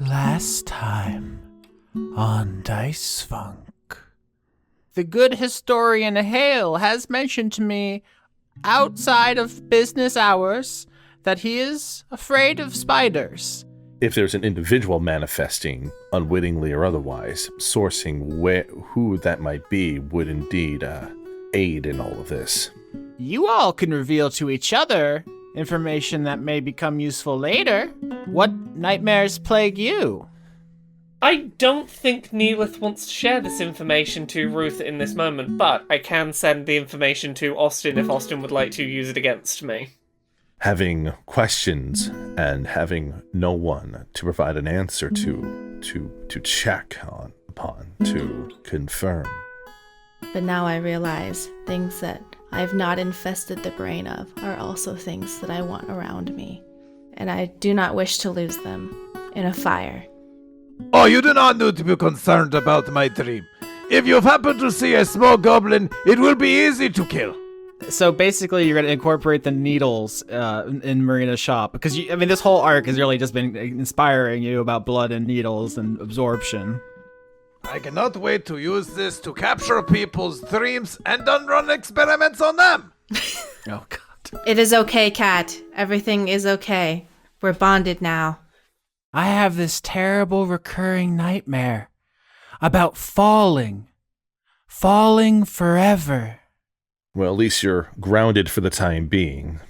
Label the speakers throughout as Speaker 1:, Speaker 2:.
Speaker 1: Last time on Dice Funk. The good historian Hale has mentioned to me, outside of business hours, that he is afraid of spiders.
Speaker 2: If there's an individual manifesting, unwittingly or otherwise, sourcing who that might be would indeed aid in all of this.
Speaker 1: You all can reveal to each other information that may become useful later. What nightmares plague you?
Speaker 3: I don't think Neellith wants to share this information to Ruth in this moment, but I can send the information to Austin if Austin would like to use it against me.
Speaker 2: Having questions and having no one to provide an answer to check upon, to confirm.
Speaker 4: But now I realize things that I've not infested the brain of are also things that I want around me, and I do not wish to lose them in a fire.
Speaker 5: Oh, you do not need to be concerned about my dream. If you happen to see a small goblin, it will be easy to kill.
Speaker 1: So basically, you're going to incorporate the needles in Marina's shop, because this whole arc has really just been inspiring you about blood and needles and absorption.
Speaker 5: I cannot wait to use this to capture people's dreams and then run experiments on them.
Speaker 1: Oh, God.
Speaker 4: It is okay, Cat. Everything is okay. We're bonded now.
Speaker 1: I have this terrible recurring nightmare about falling forever.
Speaker 2: Well, at least you're grounded for the time being.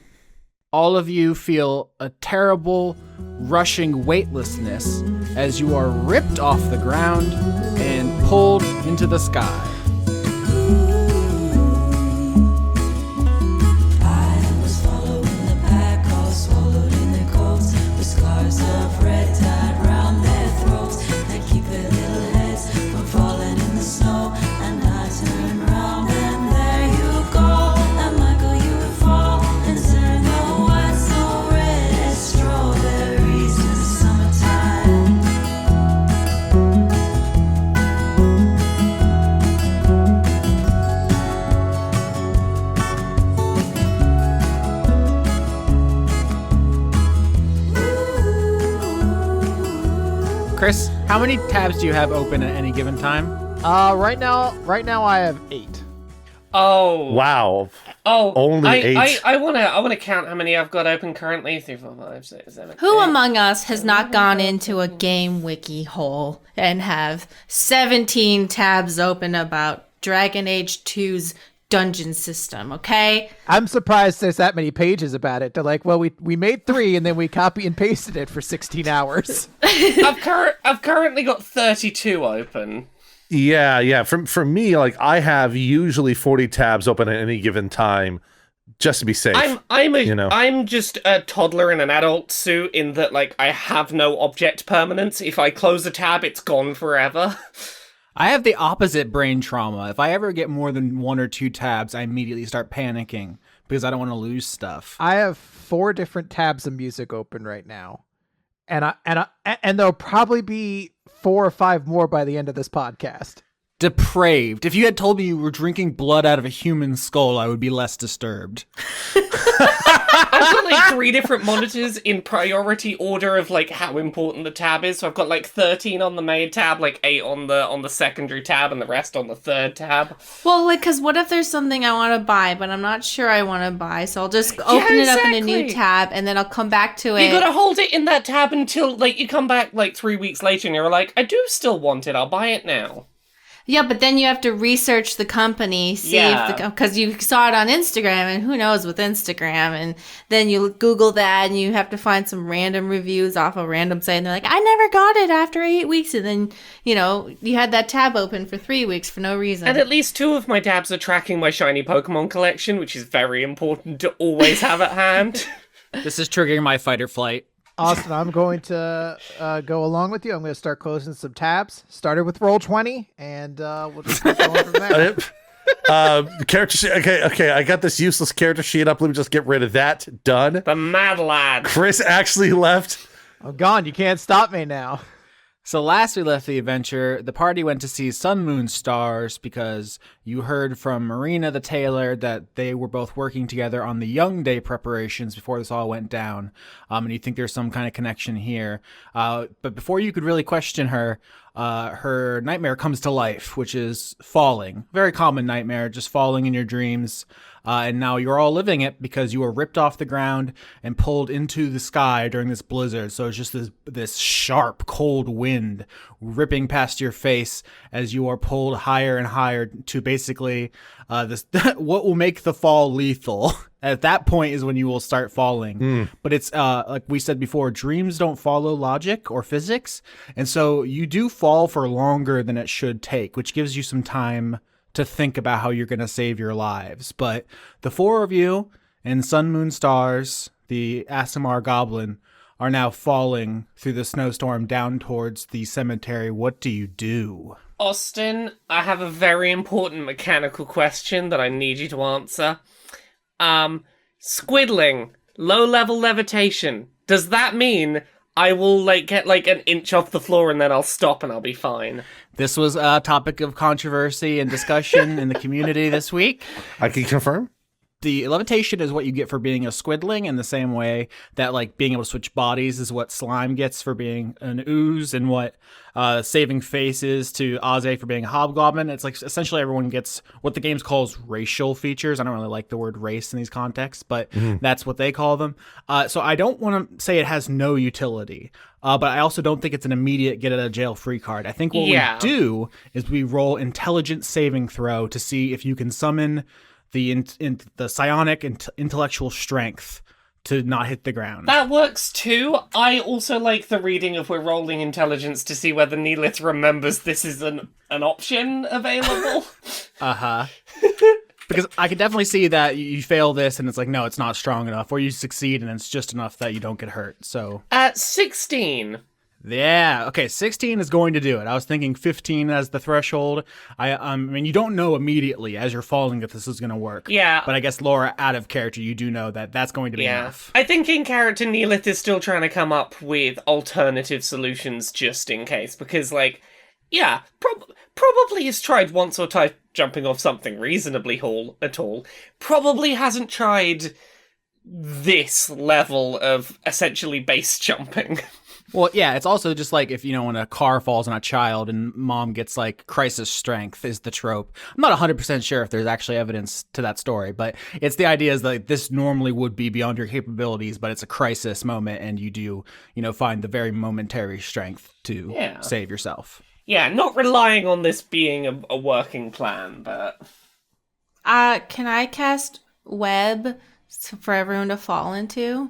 Speaker 1: All of you feel a terrible, rushing weightlessness as you are ripped off the ground and pulled into the sky.
Speaker 6: I was following the pack, all swallowed in the coats, with scars of red tied round their throats. They keep their little heads from falling in the snow, and I turn round and there you go. And Michael, you would fall and turn the white so red as strawberries in the summertime.
Speaker 1: Chris, how many tabs do you have open at any given time?
Speaker 7: Right now I have 8.
Speaker 3: Oh.
Speaker 2: Wow.
Speaker 3: Oh.
Speaker 2: Only 8.
Speaker 3: I wanna count how many I've got open currently. 3, 4, 5, 6, 7.
Speaker 4: Who
Speaker 3: 8.
Speaker 4: among us has not gone into a game wiki hole and have 17 tabs open about Dragon Age 2's dungeon system, okay?
Speaker 7: I'm surprised there's that many pages about it. They're like, well, we made 3 and then we copy and pasted it for 16 hours.
Speaker 3: I've currently got 32 open.
Speaker 2: Yeah. For me, like, I have usually 40 tabs open at any given time, just to be safe.
Speaker 3: I'm just a toddler in an adult suit in that, like, I have no object permanence. If I close a tab, it's gone forever.
Speaker 1: I have the opposite brain trauma. If I ever get more than 1 or 2 tabs, I immediately start panicking because I don't want to lose stuff.
Speaker 7: I have 4 different tabs of music open right now. And there'll probably be 4 or 5 more by the end of this podcast.
Speaker 1: Depraved. If you had told me you were drinking blood out of a human skull, I would be less disturbed.
Speaker 3: I've got like 3 different monitors in priority order of like how important the tab is. So I've got like 13 on the main tab, like 8 on the secondary tab, and the rest on the third tab.
Speaker 4: Well, like, because what if there's something I want to buy, but I'm not sure I want to buy, so I'll just open it up in a new tab, and then I'll come back to it.
Speaker 3: You gotta hold it in that tab until, like, you come back, like, 3 weeks later, and you're like, I do still want it, I'll buy it now.
Speaker 4: Yeah, but then you have to research the company, see if because you saw it on Instagram, and who knows with Instagram, and then you Google that, and you have to find some random reviews off a random site, and they're like, I never got it after 8 weeks, and then, you had that tab open for 3 weeks for no reason.
Speaker 3: And at least 2 of my tabs are tracking my shiny Pokemon collection, which is very important to always have at hand.
Speaker 1: This is triggering my fight or flight.
Speaker 7: Austin, I'm going to go along with you. I'm going to start closing some tabs. Started with Roll20, and we'll just keep going from there.
Speaker 2: Character sheet. Okay. I got this useless character sheet up. Let me just get rid of that. Done.
Speaker 3: The mad lad.
Speaker 2: Chris actually left.
Speaker 7: I'm gone. You can't stop me now.
Speaker 1: So last we left the adventure, the party went to see Sun, Moon, Stars because you heard from Marina the tailor that they were both working together on the Young Day preparations before this all went down. And you think there's some kind of connection here. But before you could really question her, her nightmare comes to life, which is falling. Very common nightmare, just falling in your dreams. And now you're all living it because you were ripped off the ground and pulled into the sky during this blizzard. So it's just this sharp, cold wind ripping past your face as you are pulled higher and higher to basically this what will make the fall lethal. At that point is when you will start falling. But it's like we said before, dreams don't follow logic or physics. And so you do fall for longer than it should take, which gives you some time to think about how you're going to save your lives. But the four of you and Sun, Moon, Stars, the Asimar goblin, are now falling through the snowstorm down towards the cemetery. What do you do?
Speaker 3: Austin, I have a very important mechanical question that I need you to answer. Squiddling, low-level levitation. Does that mean I will get an inch off the floor and then I'll stop and I'll be fine?
Speaker 1: This was a topic of controversy and discussion in the community this week.
Speaker 2: I can confirm.
Speaker 1: The levitation is what you get for being a squidling, in the same way that being able to switch bodies is what slime gets for being an ooze, and what saving face is to Aze for being a hobgoblin. It's essentially everyone gets what the game calls racial features. I don't really like the word race in these contexts, but that's what they call them. So I don't want to say it has no utility, but I also don't think it's an immediate get out of jail free card. I think what we do is we roll intelligence saving throw to see if you can summon the psionic intellectual strength to not hit the ground.
Speaker 3: That works too. I also like the reading of we're rolling intelligence to see whether Neellith remembers this is an option available.
Speaker 1: Because I can definitely see that you fail this and it's no, it's not strong enough, or you succeed and it's just enough that you don't get hurt. So
Speaker 3: at 16.
Speaker 1: Yeah, okay, 16 is going to do it. I was thinking 15 as the threshold. I mean, you don't know immediately as you're falling that this is going to work.
Speaker 3: Yeah.
Speaker 1: But I guess, Laura, out of character, you do know that that's going to be enough.
Speaker 3: I think in character, Neellith is still trying to come up with alternative solutions just in case. Because, probably has tried once or twice jumping off something reasonably tall. Probably hasn't tried this level of essentially base jumping.
Speaker 1: Well, yeah, it's also just if, when a car falls on a child and mom gets crisis strength is the trope. I'm not 100% sure if there's actually evidence to that story, but it's the idea is this normally would be beyond your capabilities, but it's a crisis moment and you do, find the very momentary strength to save yourself.
Speaker 3: Yeah, not relying on this being a working plan, but...
Speaker 4: Can I cast web for everyone to fall into?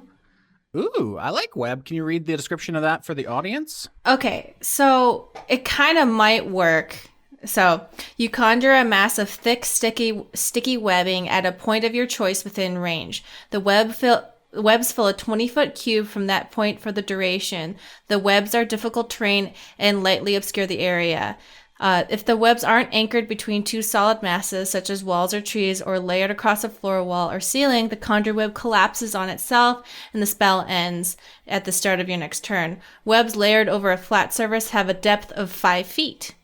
Speaker 1: Ooh, I like web. Can you read the description of that for the audience?
Speaker 4: Okay, so it kind of might work. So you conjure a mass of thick, sticky webbing at a point of your choice within range. The webs fill a 20-foot cube from that point for the duration. The webs are difficult terrain and lightly obscure the area. If the webs aren't anchored between two solid masses, such as walls or trees, or layered across a floor, wall, or ceiling, the conjured web collapses on itself, and the spell ends at the start of your next turn. Webs layered over a flat surface have a depth of 5 feet.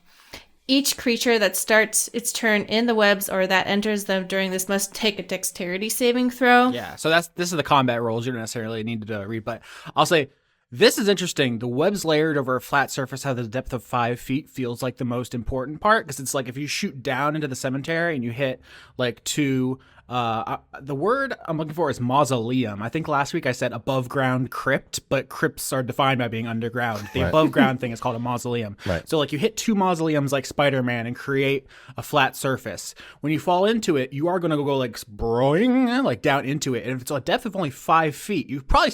Speaker 4: Each creature that starts its turn in the webs or that enters them during this must take a dexterity saving throw.
Speaker 1: Yeah, so this is the combat rules. You don't necessarily need to read, but I'll say... This is interesting. The webs layered over a flat surface have the depth of 5 feet feels like the most important part, because it's if you shoot down into the cemetery and you hit two the word I'm looking for is mausoleum. I think last week I said above ground crypt, but crypts are defined by being underground. The above ground thing is called a mausoleum. Right. So you hit 2 mausoleums like Spider-Man and create a flat surface. When you fall into it, you are going to go broing down into it. And if it's a depth of only 5 feet, you probably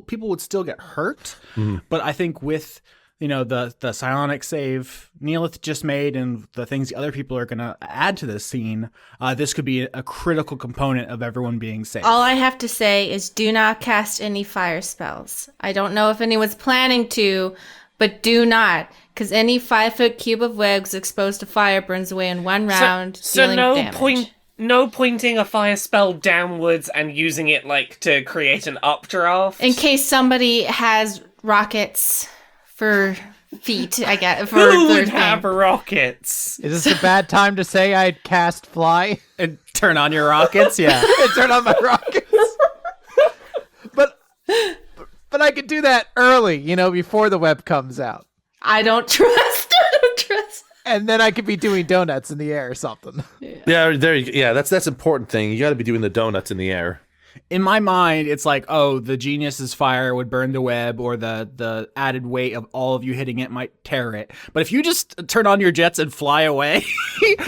Speaker 1: people would still get hurt. Mm-hmm. But I think with the psionic save Neellith just made and the things the other people are going to add to this scene, this could be a critical component of everyone being safe.
Speaker 4: All I have to say is do not cast any fire spells. I don't know if anyone's planning to, but do not, because any 5-foot cube of webs exposed to fire burns away in 1 round, dealing damage.
Speaker 3: No pointing a fire spell downwards and using it to create an updraft?
Speaker 4: In case somebody has rockets for feet, I guess. For
Speaker 3: Who
Speaker 4: their
Speaker 3: would have
Speaker 4: thing.
Speaker 3: rockets?
Speaker 7: Is this a bad time to say I'd cast fly
Speaker 1: And turn on your rockets, yeah.
Speaker 7: and turn on my rockets? but I could do that early, before the web comes out.
Speaker 4: I don't trust.
Speaker 7: And then I could be doing donuts in the air or something.
Speaker 2: Yeah, there you go. Yeah, that's important thing. You got to be doing the donuts in the air.
Speaker 1: In my mind, it's like, oh, the genius's fire would burn the web, or the added weight of all of you hitting it might tear it. But if you just turn on your jets and fly away,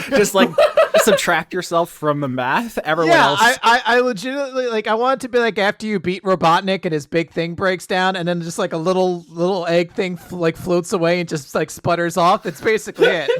Speaker 1: just like subtract yourself from the math, everyone else.
Speaker 7: I legitimately I want it to be like after you beat Robotnik and his big thing breaks down, and then just like a little egg thing floats away and just like sputters off. That's basically it.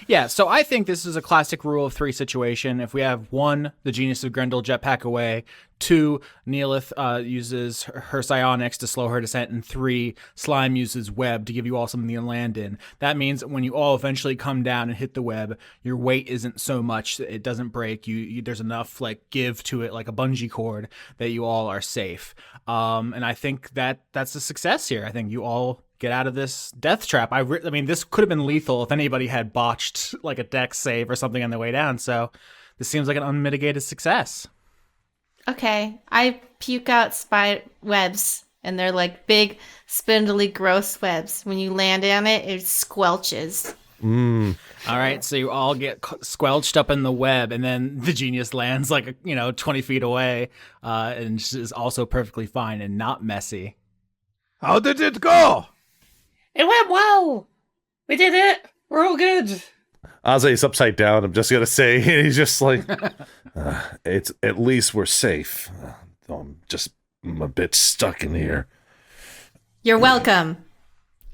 Speaker 1: Yeah, so I think this is a classic rule of three situation. If we have 1, the Genius of Grendel jetpack away, 2, Neellith uses her psionics to slow her descent, and 3, Slime uses web to give you all something to land in. That means when you all eventually come down and hit the web, your weight isn't so much, it doesn't break. There's enough give to it, like a bungee cord, that you all are safe. And I think that's a success here. I think you all get out of this death trap. I mean, this could have been lethal if anybody had botched like a dex save or something on the way down. So this seems like an unmitigated success.
Speaker 4: Okay, I puke out spider webs, and they're like big, spindly, gross webs. When you land on it, it squelches.
Speaker 1: All right, so you all get squelched up in the web, and then the genius lands 20 feet away, and is also perfectly fine and not messy.
Speaker 5: How did it go?
Speaker 3: It went well. We did it. We're all good.
Speaker 2: Ozzy's upside down, I'm just going to say. He's just like, it's at least we're safe. I'm a bit stuck in here.
Speaker 4: You're welcome.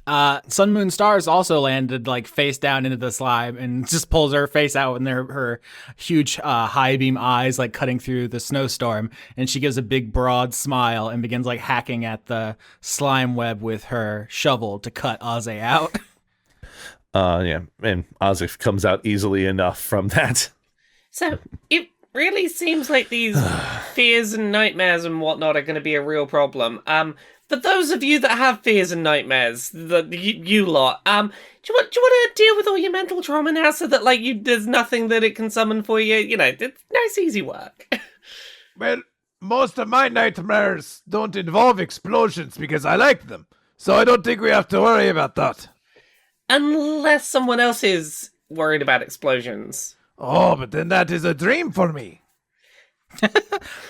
Speaker 1: Sun, Moon, Stars also landed face down into the slime and just pulls her face out in her huge high beam eyes cutting through the snowstorm, and she gives a big broad smile and begins hacking at the slime web with her shovel to cut Ozzy out.
Speaker 2: Yeah, and Ozzy comes out easily enough from that.
Speaker 3: So it really seems like these fears and nightmares and whatnot are going to be a real problem. For those of you that have fears and nightmares, you lot, do you want to deal with all your mental trauma now so that there's nothing that it can summon for you? It's nice, easy work.
Speaker 5: Well, most of my nightmares don't involve explosions because I like them. So I don't think we have to worry about that.
Speaker 3: Unless someone else is worried about explosions.
Speaker 5: Oh, but then that is a dream for me.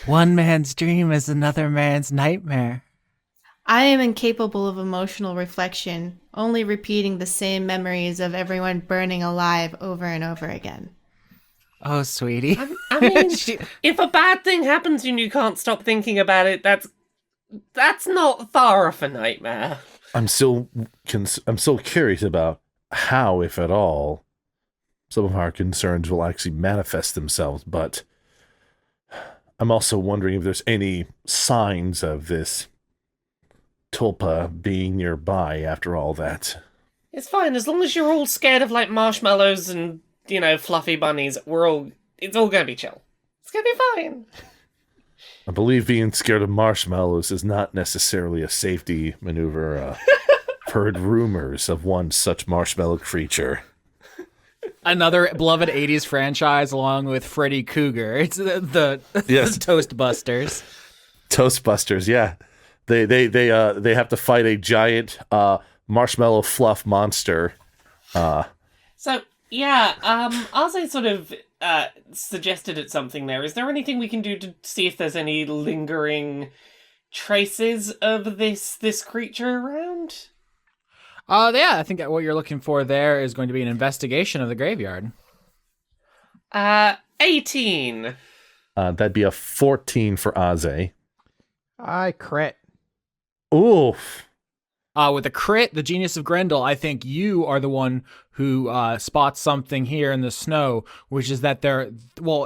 Speaker 1: One man's dream is another man's nightmare.
Speaker 4: I am incapable of emotional reflection, only repeating the same memories of everyone burning alive over and over again.
Speaker 1: Oh, sweetie.
Speaker 3: I mean, if a bad thing happens and you can't stop thinking about it, that's not far off a nightmare.
Speaker 2: I'm still curious about how, if at all, some of our concerns will actually manifest themselves, but I'm also wondering if there's any signs of this tulpa being nearby after all that.
Speaker 3: It's fine, as long as you're all scared of marshmallows and, fluffy bunnies, it's all gonna be chill. It's gonna be fine.
Speaker 2: I believe being scared of marshmallows is not necessarily a safety maneuver. I've heard rumors of one such marshmallow creature.
Speaker 1: Another beloved 80s franchise along with Freddy Cougar. It's the
Speaker 2: Yes.
Speaker 1: Toastbusters.
Speaker 2: Toastbusters, yeah. They have to fight a giant marshmallow fluff monster.
Speaker 3: So, yeah, Arze sort of suggested at something there. Is there anything we can do to see if there's any lingering traces of this creature around?
Speaker 1: Yeah, I think that what you're looking for there is going to be an investigation of the graveyard.
Speaker 3: 18.
Speaker 2: That'd be a 14 for Aze.
Speaker 7: I crit.
Speaker 2: Oof.
Speaker 1: With the crit, the Genius of Grendel, I think you are the one who spots something here in the snow, which is that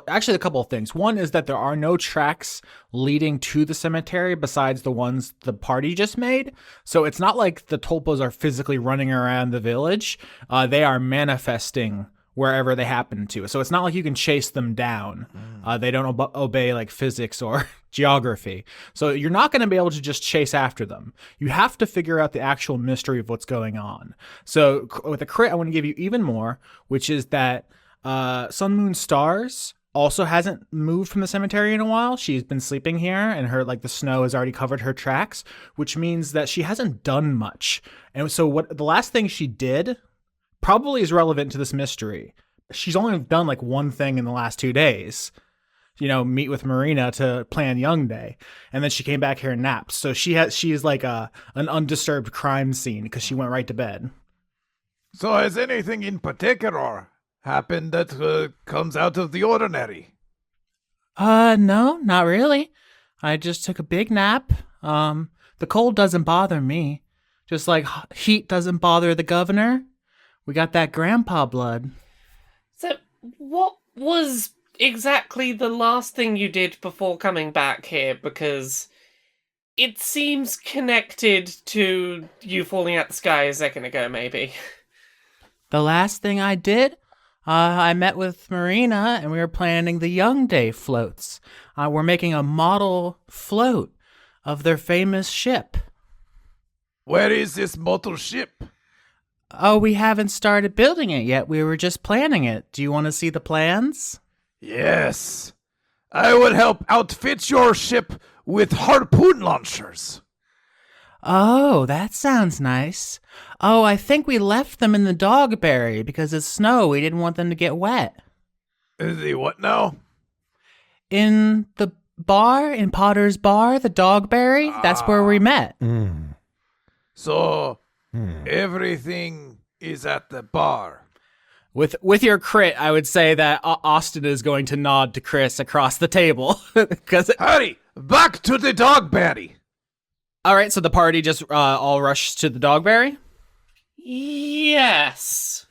Speaker 1: actually a couple of things. One is that there are no tracks leading to the cemetery besides the ones the party just made. So it's not like the tulpas are physically running around the village. They are manifesting wherever they happen to. So it's not like you can chase them down. They don't obey like physics or geography. So you're not going to be able to just chase after them. You have to figure out the actual mystery of what's going on. So with a crit, I want to give you even more, which is that Sun Moon Stars also hasn't moved from the cemetery in a while. She's been sleeping here, and her like the snow has already covered her tracks, which means that she hasn't done much. And so what the last thing she did probably is relevant to this mystery. She's only done like one thing in the last 2 days. Meet with Marina to plan Young Day, and then she came back here and napped. So she's like an undisturbed crime scene because she went right to bed.
Speaker 5: So has anything in particular happened that comes out of the ordinary?
Speaker 1: No, not really. I just took a big nap. The cold doesn't bother me, just like heat doesn't bother the governor. We got that grandpa blood.
Speaker 3: So, what was exactly the last thing you did before coming back here? Because it seems connected to you falling out the sky a second ago, maybe.
Speaker 1: The last thing I did, I met with Marina, and we were planning the Young Day floats. We're making a model float of their famous ship.
Speaker 5: Where is this model ship?
Speaker 1: Oh, we haven't started building it yet. We were just planning it. Do you want to see the plans?
Speaker 5: Yes. I will help outfit your ship with harpoon launchers.
Speaker 1: Oh, that sounds nice. Oh, I think we left them in the Dogberry because it's snow. We didn't want them to get wet.
Speaker 5: The what now?
Speaker 1: In the bar, in Potter's Bar, the Dogberry. That's where we met.
Speaker 5: So, everything is at the bar.
Speaker 1: With your crit, I would say that Austin is going to nod to Chris across the table.
Speaker 5: Hurry! Back to the Dogberry!
Speaker 1: All right, so the party just all rushes to the Dogberry?
Speaker 3: Yes.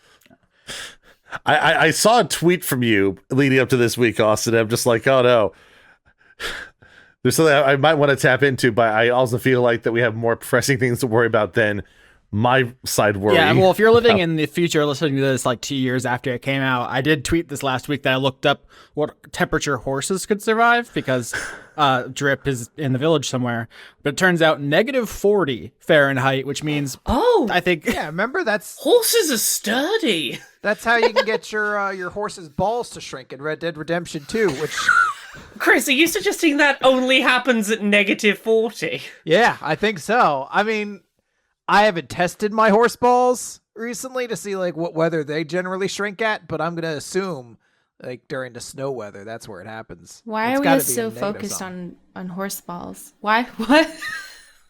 Speaker 2: I saw a tweet from you leading up to this week, Austin. I'm just like, oh no. There's something I might want to tap into, but I also feel like that we have more pressing things to worry about than my side worry.
Speaker 1: Yeah, well, if you're living in the future, listening to this like 2 years after it came out, I did tweet this last week that I looked up what temperature horses could survive because Drip is in the village somewhere. But it turns out -40 Fahrenheit, which means I think
Speaker 7: Yeah, remember
Speaker 3: Horses are sturdy.
Speaker 7: that's how you can get your horse's balls to shrink in Red Dead Redemption 2, which
Speaker 3: Chris, are you suggesting that only happens at -40?
Speaker 7: yeah, I think so. I mean, I haven't tested my horse balls recently to see like what weather they generally shrink at, but I'm gonna assume like during the snow weather, that's where it happens.
Speaker 4: Why
Speaker 7: It's
Speaker 4: are we
Speaker 7: gotta
Speaker 4: just
Speaker 7: be
Speaker 4: so
Speaker 7: a negative
Speaker 4: focused
Speaker 7: zone.
Speaker 4: on horse balls? Why? What?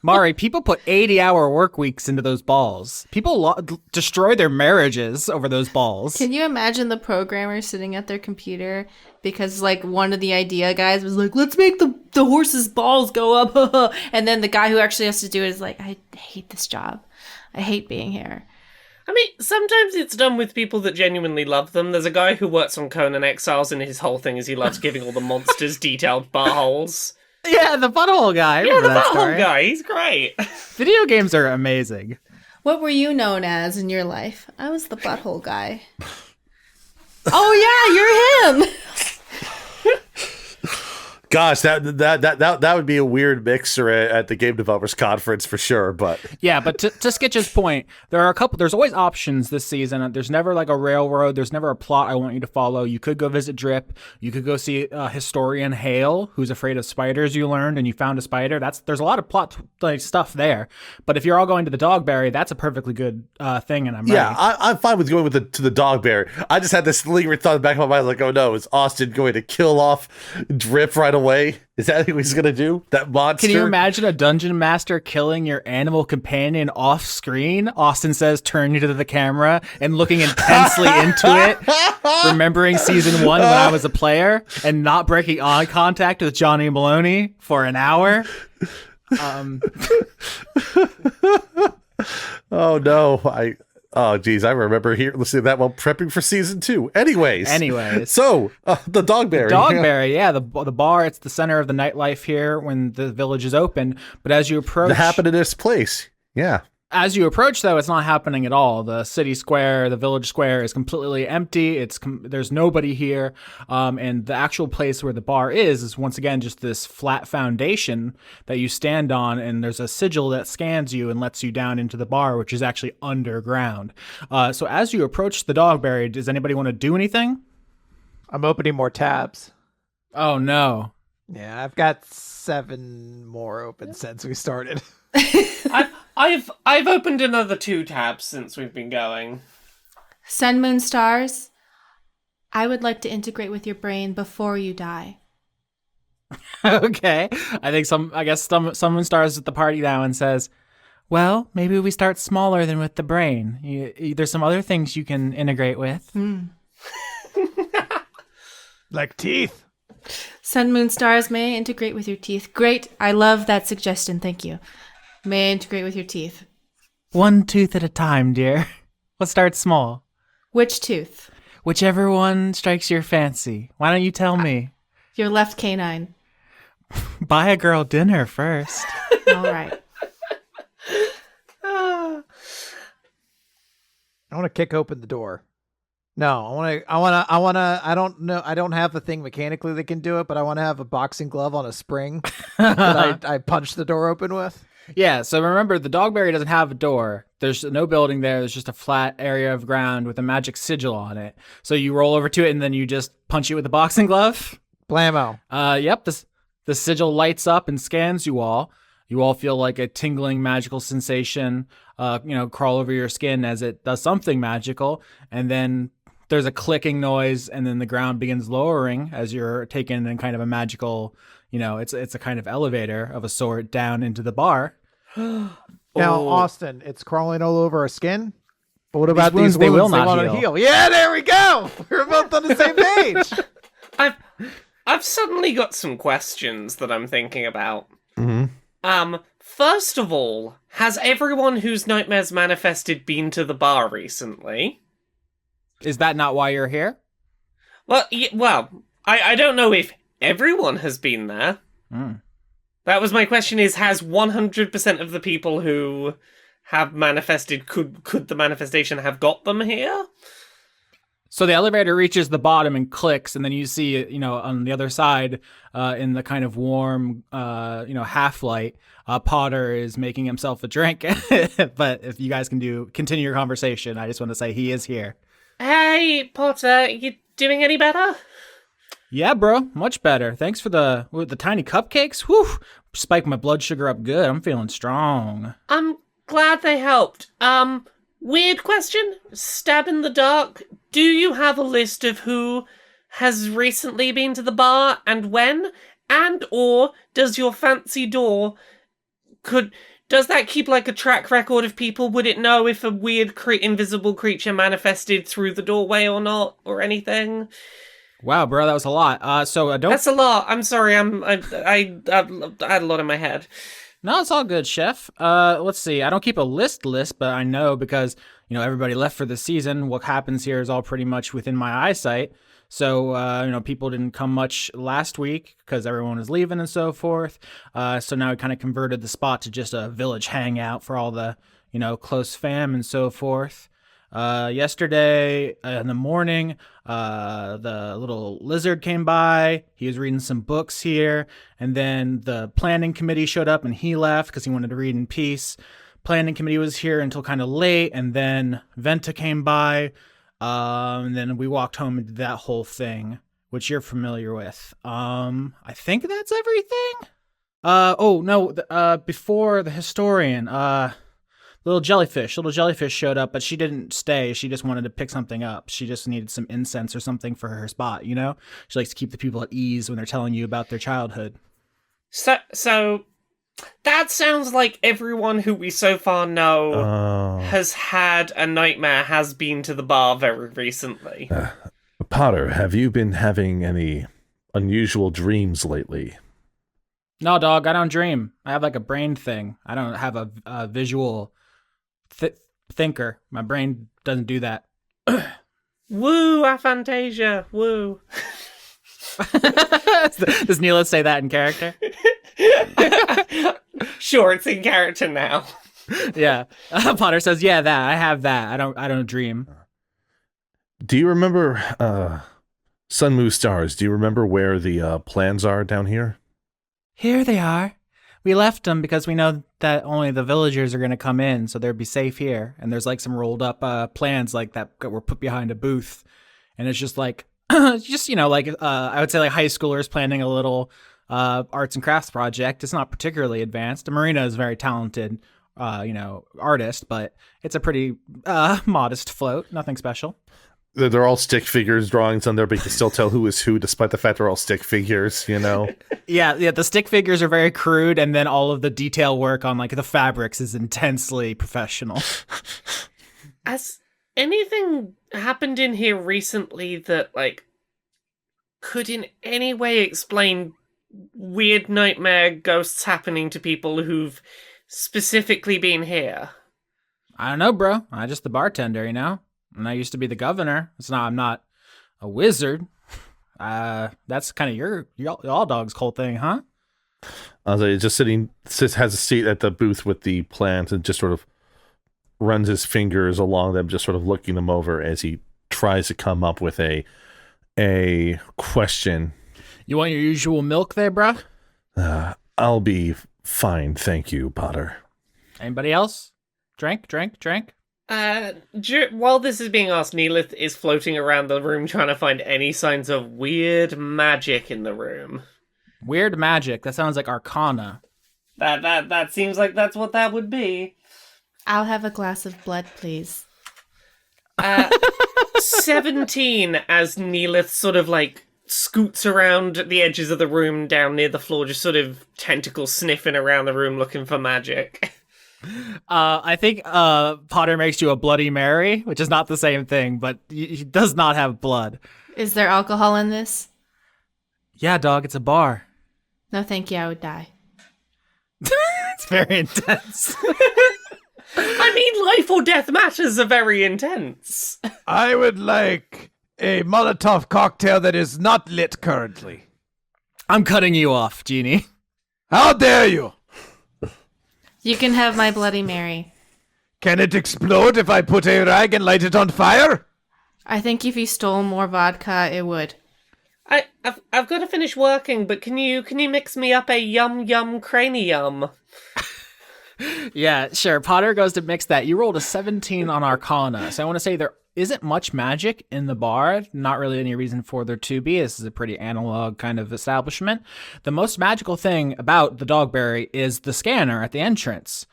Speaker 1: Mari, people put 80-hour work weeks into those balls. People destroy their marriages over those balls.
Speaker 4: Can you imagine the programmer sitting at their computer because like one of the idea guys was like, let's make the horse's balls go up. And then the guy who actually has to do it is like, I hate this job. I hate being here.
Speaker 3: I mean, sometimes it's done with people that genuinely love them. There's a guy who works on Conan Exiles, and his whole thing is he loves giving all the monsters detailed buttholes.
Speaker 1: Yeah, the butthole guy. I
Speaker 3: Yeah,
Speaker 1: remember
Speaker 3: the
Speaker 1: that
Speaker 3: butthole
Speaker 1: story.
Speaker 3: guy, he's great.
Speaker 1: Video games are amazing.
Speaker 4: What were you known as in your life? I was the butthole guy. Oh yeah, you're him.
Speaker 2: Gosh, that would be a weird mixer at the Game Developers Conference for sure. But
Speaker 1: Yeah, but to Skitch's point, there's always options this season. There's never like a railroad. There's never a plot I want you to follow. You could go visit Drip. You could go see historian Hale, who's afraid of spiders, you learned, and you found a spider. There's a lot of plot like stuff there. But if you're all going to the Dogberry, that's a perfectly good thing, and I'm ready.
Speaker 2: yeah, I'm fine with going to the Dogberry. I just had this lingering thought in the back of my mind, like, oh no, is Austin going to kill off Drip right away? Is that what he's gonna do? That monster?
Speaker 1: Can you imagine a dungeon master killing your animal companion off screen? Austin says, turning to the camera and looking intensely into it, remembering season 1 when I was a player and not breaking eye contact with Johnny Maloney for an hour.
Speaker 2: Oh no, oh geez, I remember listening to that while prepping for season 2. Anyways, so the Dogberry.
Speaker 1: Dogberry, yeah, the bar. It's the center of the nightlife here when the village is open. But as you approach,
Speaker 2: The happiness place. Yeah.
Speaker 1: As you approach, though, it's not happening at all. The city square, the village square is completely empty. There's nobody here. And the actual place where the bar is once again just this flat foundation that you stand on, and there's a sigil that scans you and lets you down into the bar, which is actually underground. So as you approach the Dogberry, does anybody want to do anything?
Speaker 7: I'm opening more tabs.
Speaker 1: Oh, no.
Speaker 7: Yeah, I've got 7 more open since we started.
Speaker 3: I've opened another 2 tabs since we've been going.
Speaker 4: Sun, Moon, Stars, I would like to integrate with your brain before you die.
Speaker 1: Okay. I guess someone starts at the party now and says, well, maybe we start smaller than with the brain. There's some other things you can integrate with.
Speaker 7: Like teeth.
Speaker 4: Sun, Moon, Stars, may I integrate with your teeth? Great. I love that suggestion. Thank you. May I integrate with your teeth?
Speaker 1: 1 tooth at a time, dear. Let's start small.
Speaker 4: Which tooth?
Speaker 1: Whichever one strikes your fancy. Why don't you tell me?
Speaker 4: Your left canine.
Speaker 1: Buy a girl dinner first.
Speaker 4: All right.
Speaker 7: I want to kick open the door. No, I don't know. I don't have the thing mechanically that can do it, but I want to have a boxing glove on a spring that I punch the door open with.
Speaker 1: Yeah, so remember, the Dogberry doesn't have a door. There's no building there. There's just a flat area of ground with a magic sigil on it. So you roll over to it, and then you just punch it with a boxing glove.
Speaker 7: Blammo.
Speaker 1: Yep, the sigil lights up and scans you all. You all feel like a tingling magical sensation, crawl over your skin as it does something magical. And then there's a clicking noise, and then the ground begins lowering as you're taken in kind of a magical... it's a kind of elevator of a sort down into the bar.
Speaker 7: Now, Austin, it's crawling all over our skin. But what about
Speaker 1: wounds,
Speaker 7: these
Speaker 1: they
Speaker 7: wounds?
Speaker 1: will
Speaker 7: They
Speaker 1: not
Speaker 7: want to heal. Yeah, there we go. We're both on the same page.
Speaker 3: I've suddenly got some questions that I'm thinking about.
Speaker 2: Mm-hmm.
Speaker 3: First of all, has everyone whose nightmares manifested been to the bar recently?
Speaker 1: Is that not why you're here?
Speaker 3: Well, I don't know if everyone has been there. That was my question, has 100% of the people who have manifested, could the manifestation have got them here?
Speaker 1: So the elevator reaches the bottom and clicks, and then you see, on the other side, in the kind of warm, half light, Potter is making himself a drink. But if you guys can continue your conversation, I just want to say he is here.
Speaker 3: Hey, Potter, you doing any better?
Speaker 1: Yeah, bro, much better. Thanks for the tiny cupcakes. Whew, spiked my blood sugar up good. I'm feeling strong.
Speaker 3: I'm glad they helped. Weird question. Stab in the dark. Do you have a list of who has recently been to the bar and when? And or does your fancy door does that keep like a track record of people? Would it know if a weird invisible creature manifested through the doorway or not, or anything?
Speaker 1: Wow, bro, that was a lot. So I don't.
Speaker 3: That's a lot. I'm sorry. I had a lot in my head.
Speaker 1: No, it's all good, Chef. Let's see. I don't keep a list, but I know because everybody left for the season. What happens here is all pretty much within my eyesight. So, people didn't come much last week because everyone was leaving and so forth. So now we kind of converted the spot to just a village hangout for all the, close fam and so forth. Yesterday in the morning, the little lizard came by. He was reading some books here. And then the planning committee showed up and he left because he wanted to read in peace. Planning committee was here until kind of late. And then Venta came by. And then we walked home and did that whole thing, which you're familiar with. I think that's everything. Before the historian, little jellyfish showed up, but she didn't stay. She just wanted to pick something up. She just needed some incense or something for her spot, She likes to keep the people at ease when they're telling you about their childhood.
Speaker 3: So that sounds like everyone who we so far know has had a nightmare has been to the bar very recently.
Speaker 2: Potter, have you been having any unusual dreams lately?
Speaker 1: No, dog, I don't dream. I have like a brain thing. I don't have a visual thinker. My brain doesn't do that.
Speaker 3: Woo, aphantasia, woo.
Speaker 1: Does Neellith say that in character?
Speaker 3: Sure, it's in character now.
Speaker 1: Yeah. Potter says, "Yeah, that I have that. I don't dream."
Speaker 2: Do you remember Sun Moo Stars? Do you remember where the plans are down here?
Speaker 1: Here they are. We left them because we know that only the villagers are going to come in, so they'd be safe here. And there's like some rolled up plans like that were put behind a booth, and it's just like, just like I would say like high schoolers planning a little arts and crafts project. It's not particularly advanced. Marina is a very talented, artist, but it's a pretty modest float. Nothing special.
Speaker 2: They're all stick figures drawings on there, but you can still tell who is who, despite the fact they're all stick figures.
Speaker 1: Yeah. The stick figures are very crude, and then all of the detail work on like the fabrics is intensely professional.
Speaker 3: Has anything happened in here recently that like could in any way explain weird nightmare ghosts happening to people who've specifically been here?
Speaker 1: I don't know, bro. I'm just the bartender, and I used to be the governor. I'm not a wizard. That's kind of your all dog's whole thing, huh?
Speaker 2: Just has a seat at the booth with the plans and just sort of runs his fingers along them, just sort of looking them over as he tries to come up with a question.
Speaker 1: You want your usual milk there, bro?
Speaker 2: I'll be fine, thank you, Potter.
Speaker 1: Anybody else? Drink.
Speaker 3: While this is being asked, Neellith is floating around the room trying to find any signs of weird magic in the room.
Speaker 1: Weird magic? That sounds like Arcana.
Speaker 3: That seems like that's what that would be.
Speaker 4: I'll have a glass of blood, please.
Speaker 3: 17 as Neellith sort of like scoots around the edges of the room down near the floor, just sort of tentacle sniffing around the room looking for magic.
Speaker 1: I think Potter makes you a Bloody Mary, which is not the same thing, but he does not have blood.
Speaker 4: Is there alcohol in this?
Speaker 1: Yeah, dog, it's a bar.
Speaker 4: No, thank you. I would die.
Speaker 1: It's very intense.
Speaker 3: I mean, life or death matters are very intense.
Speaker 5: I would like a Molotov cocktail that is not lit currently.
Speaker 1: I'm cutting you off, Genie.
Speaker 5: How dare you?
Speaker 4: You can have my Bloody Mary.
Speaker 5: Can it explode if I put a rag and light it on fire?
Speaker 4: I think if you stole more vodka, it would.
Speaker 3: I've got to finish working, but can you mix me up a yum cranium?
Speaker 1: Yeah, sure. Potter goes to mix that. You rolled a 17 on Arcana, so I want to say there isn't much magic in the bar. Not really any reason for there to be. This is a pretty analog kind of establishment. The most magical thing about the Dogberry is the scanner at the entrance,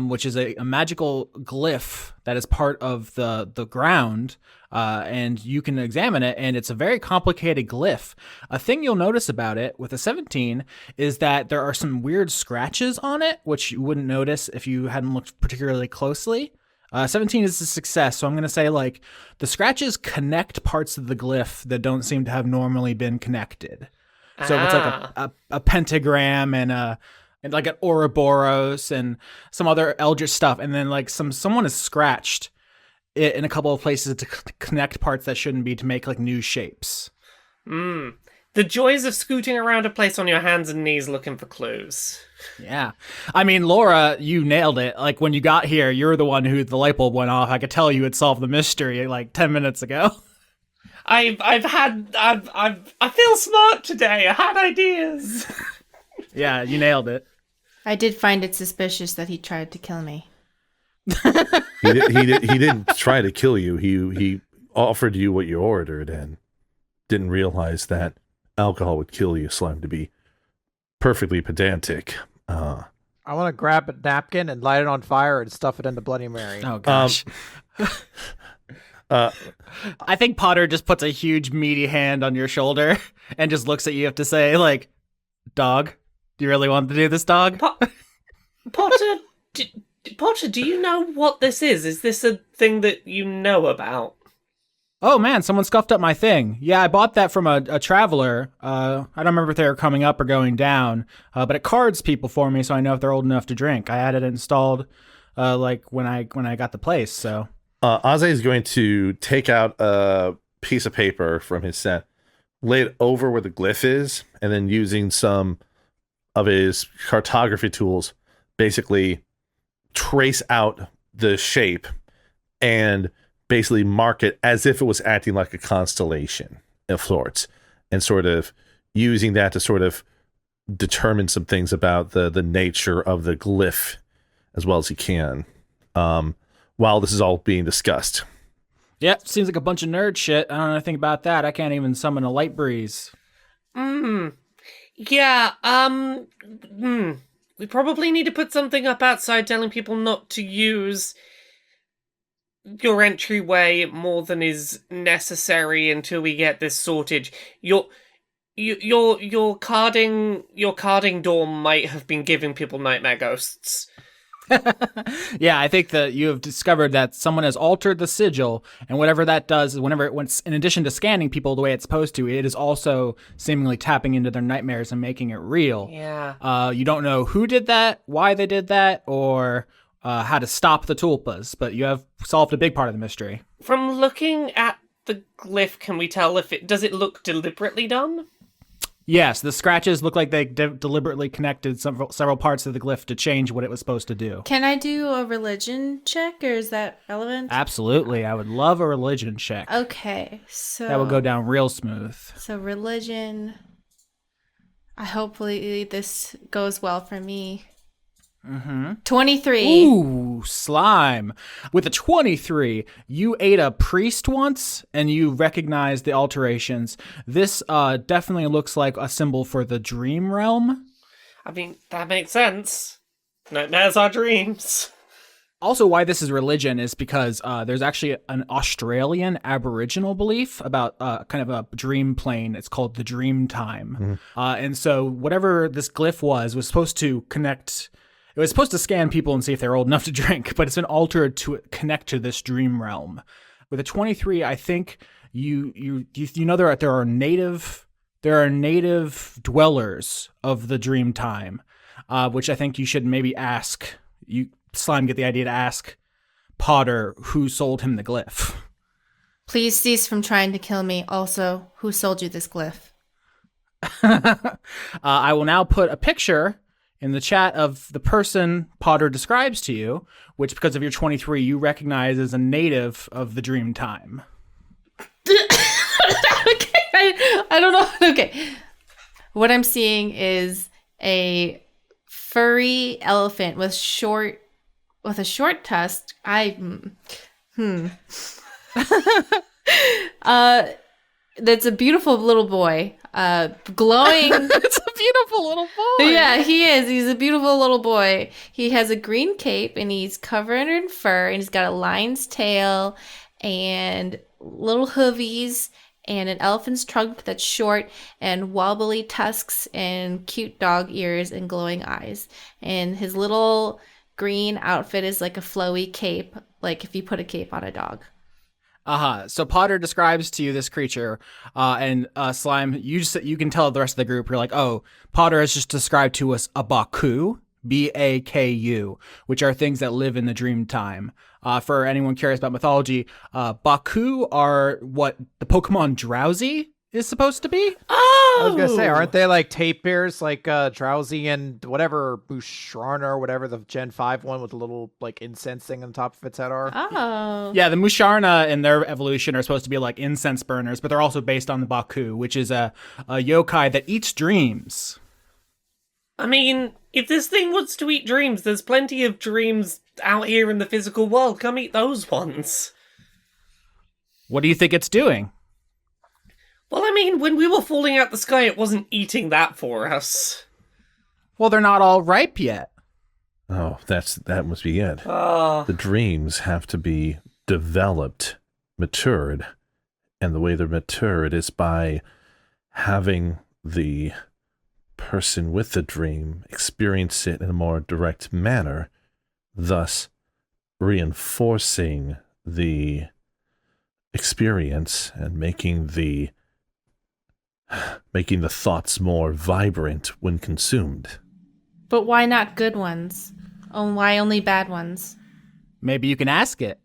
Speaker 1: which is a magical glyph that is part of the ground, and you can examine it, and it's a very complicated glyph. A thing you'll notice about it with a 17 is that there are some weird scratches on it, which you wouldn't notice if you hadn't looked particularly closely. 17 is a success, so I'm going to say, like, the scratches connect parts of the glyph that don't seem to have normally been connected. So it's like a pentagram and like an Ouroboros and some other eldritch stuff, and then like someone has scratched it in a couple of places to connect parts that shouldn't be to make like new shapes.
Speaker 3: The joys of scooting around a place on your hands and knees looking for clues.
Speaker 1: Yeah. I mean, Laura, you nailed it. Like, when you got here, you're the one who the light bulb went off. I could tell you had solved the mystery like 10 minutes ago.
Speaker 3: I feel smart today. I had ideas.
Speaker 1: Yeah, you nailed it.
Speaker 4: I did find it suspicious that he tried to kill me.
Speaker 2: He didn't try to kill you. He offered you what you ordered and didn't realize that alcohol would kill you. Slime, to be perfectly pedantic.
Speaker 7: I want to grab a napkin and light it on fire and stuff it into Bloody Mary.
Speaker 1: Oh, gosh. I think Potter just puts a huge meaty hand on your shoulder and just looks at you to say, like, dog, do you really want to do this, dog?
Speaker 3: Potter, Potter, do you know what this is? Is this a thing that you know about?
Speaker 1: Oh, man, someone scuffed up my thing. Yeah, I bought that from a traveler. I don't remember if they were coming up or going down, but it cards people for me, so I know if they're old enough to drink. I had it installed like when I got the place, so...
Speaker 2: Aze is going to take out a piece of paper from his set, lay it over where the glyph is, and then using some of his cartography tools, basically trace out the shape and basically mark it as if it was acting like a constellation of sorts, and sort of using that to sort of determine some things about the nature of the glyph as well as he can, while this is all being discussed.
Speaker 1: Yep, seems like a bunch of nerd shit. I don't know anything about that. I can't even summon a light breeze.
Speaker 3: Yeah, we probably need to put something up outside telling people not to use your entryway more than is necessary until we get this sorted. Your carding dorm might have been giving people nightmare ghosts.
Speaker 1: Yeah, I think that you have discovered that someone has altered the sigil, and whatever that does is whenever it went, in addition to scanning people the way it's supposed to, it is also seemingly tapping into their nightmares and making it real.
Speaker 3: Yeah.
Speaker 1: You don't know who did that, why they did that, or how to stop the tulpas, but you have solved a big part of the mystery.
Speaker 3: From looking at the glyph, can we tell if does it look deliberately done?
Speaker 1: Yes, the scratches look like they deliberately connected several parts of the glyph to change what it was supposed to do.
Speaker 4: Can I do a religion check, or is that relevant?
Speaker 1: Absolutely. I would love a religion check.
Speaker 4: Okay, so...
Speaker 1: That would go down real smooth.
Speaker 4: So religion... hopefully this goes well for me. 23.
Speaker 1: Ooh, slime. With a 23, you ate a priest once, and you recognize the alterations. This definitely looks like a symbol for the dream realm.
Speaker 3: I mean, that makes sense. Nightmares are dreams.
Speaker 1: Also, why this is religion is because there's actually an Australian Aboriginal belief about kind of a dream plane. It's called the dream time. And so whatever this glyph was supposed to connect... It was supposed to scan people and see if they're old enough to drink, but it's been altered to connect to this dream realm. With a 23, I think you know there are native dwellers of the dream time, which I think you should maybe ask. You Slime get the idea to ask Potter who sold him the glyph.
Speaker 4: Please cease from trying to kill me. Also, who sold you this glyph?
Speaker 1: I will now put a picture in the chat of the person Potter describes to you, which because of your 23, you recognize as a native of the dream time.
Speaker 4: Okay, I don't know. Okay. What I'm seeing is a furry elephant with a short tusk. That's a beautiful little boy. Glowing.
Speaker 1: It's a beautiful little boy.
Speaker 4: Yeah, he is. He's a beautiful little boy. He has a green cape and he's covered in fur and he's got a lion's tail and little hoovies and an elephant's trunk that's short and wobbly tusks and cute dog ears and glowing eyes. And his little green outfit is like a flowy cape, like if you put a cape on a dog.
Speaker 1: So Potter describes to you this creature, and Slime, you can tell the rest of the group, you're like, oh, Potter has just described to us a Baku, Baku, which are things that live in the dream time. For anyone curious about mythology, Baku are what the Pokemon Drowsy is supposed to be.
Speaker 7: I was gonna say, aren't they like tapirs, like Drowsy and whatever Musharna or whatever the Gen 5 one with the little like incense thing on top of its head are?
Speaker 4: Oh.
Speaker 1: Yeah, the Musharna in their evolution are supposed to be like incense burners, but they're also based on the Baku, which is a yokai that eats dreams.
Speaker 3: I mean, if this thing wants to eat dreams, there's plenty of dreams out here in the physical world. Come eat those ones.
Speaker 1: What do you think it's doing?
Speaker 3: Well, I mean, when we were falling out the sky, it wasn't eating that for us.
Speaker 1: Well, they're not all ripe yet.
Speaker 2: Oh, that must be it. The dreams have to be developed, matured, and the way they're matured is by having the person with the dream experience it in a more direct manner, thus reinforcing the experience and making the thoughts more vibrant when consumed.
Speaker 4: But why not good ones? Oh, why only bad ones?
Speaker 1: Maybe you can ask it.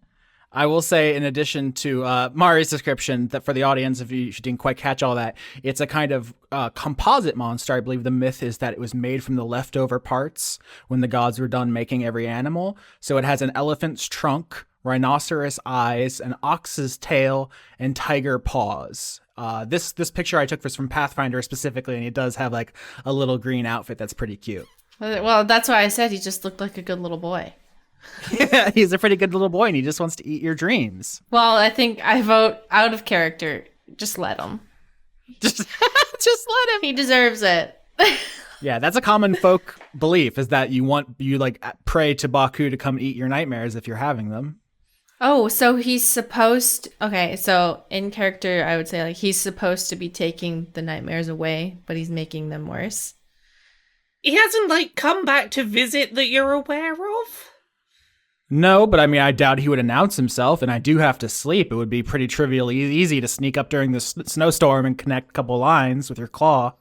Speaker 1: I will say, in addition to Mari's description, that for the audience, if you didn't quite catch all that, it's a kind of composite monster. I believe the myth is that it was made from the leftover parts when the gods were done making every animal. So it has an elephant's trunk, rhinoceros eyes, an ox's tail, and tiger paws. This picture I took was from Pathfinder specifically, and it does have like a little green outfit that's pretty cute.
Speaker 4: Well, that's why I said he just looked like a good little boy.
Speaker 1: Yeah, he's a pretty good little boy, and he just wants to eat your dreams.
Speaker 4: Well, I think I vote out of character. Just let him.
Speaker 1: Just let him.
Speaker 4: He deserves it.
Speaker 1: Yeah, that's a common folk belief, is that you like pray to Baku to come eat your nightmares if you're having them.
Speaker 4: Oh, so he's supposed... Okay, so in character, I would say like he's supposed to be taking the nightmares away, but he's making them worse.
Speaker 3: He hasn't, like, come back to visit that you're aware of?
Speaker 1: No, but I mean, I doubt he would announce himself, and I do have to sleep. It would be pretty trivially easy to sneak up during the snowstorm and connect a couple lines with your claw.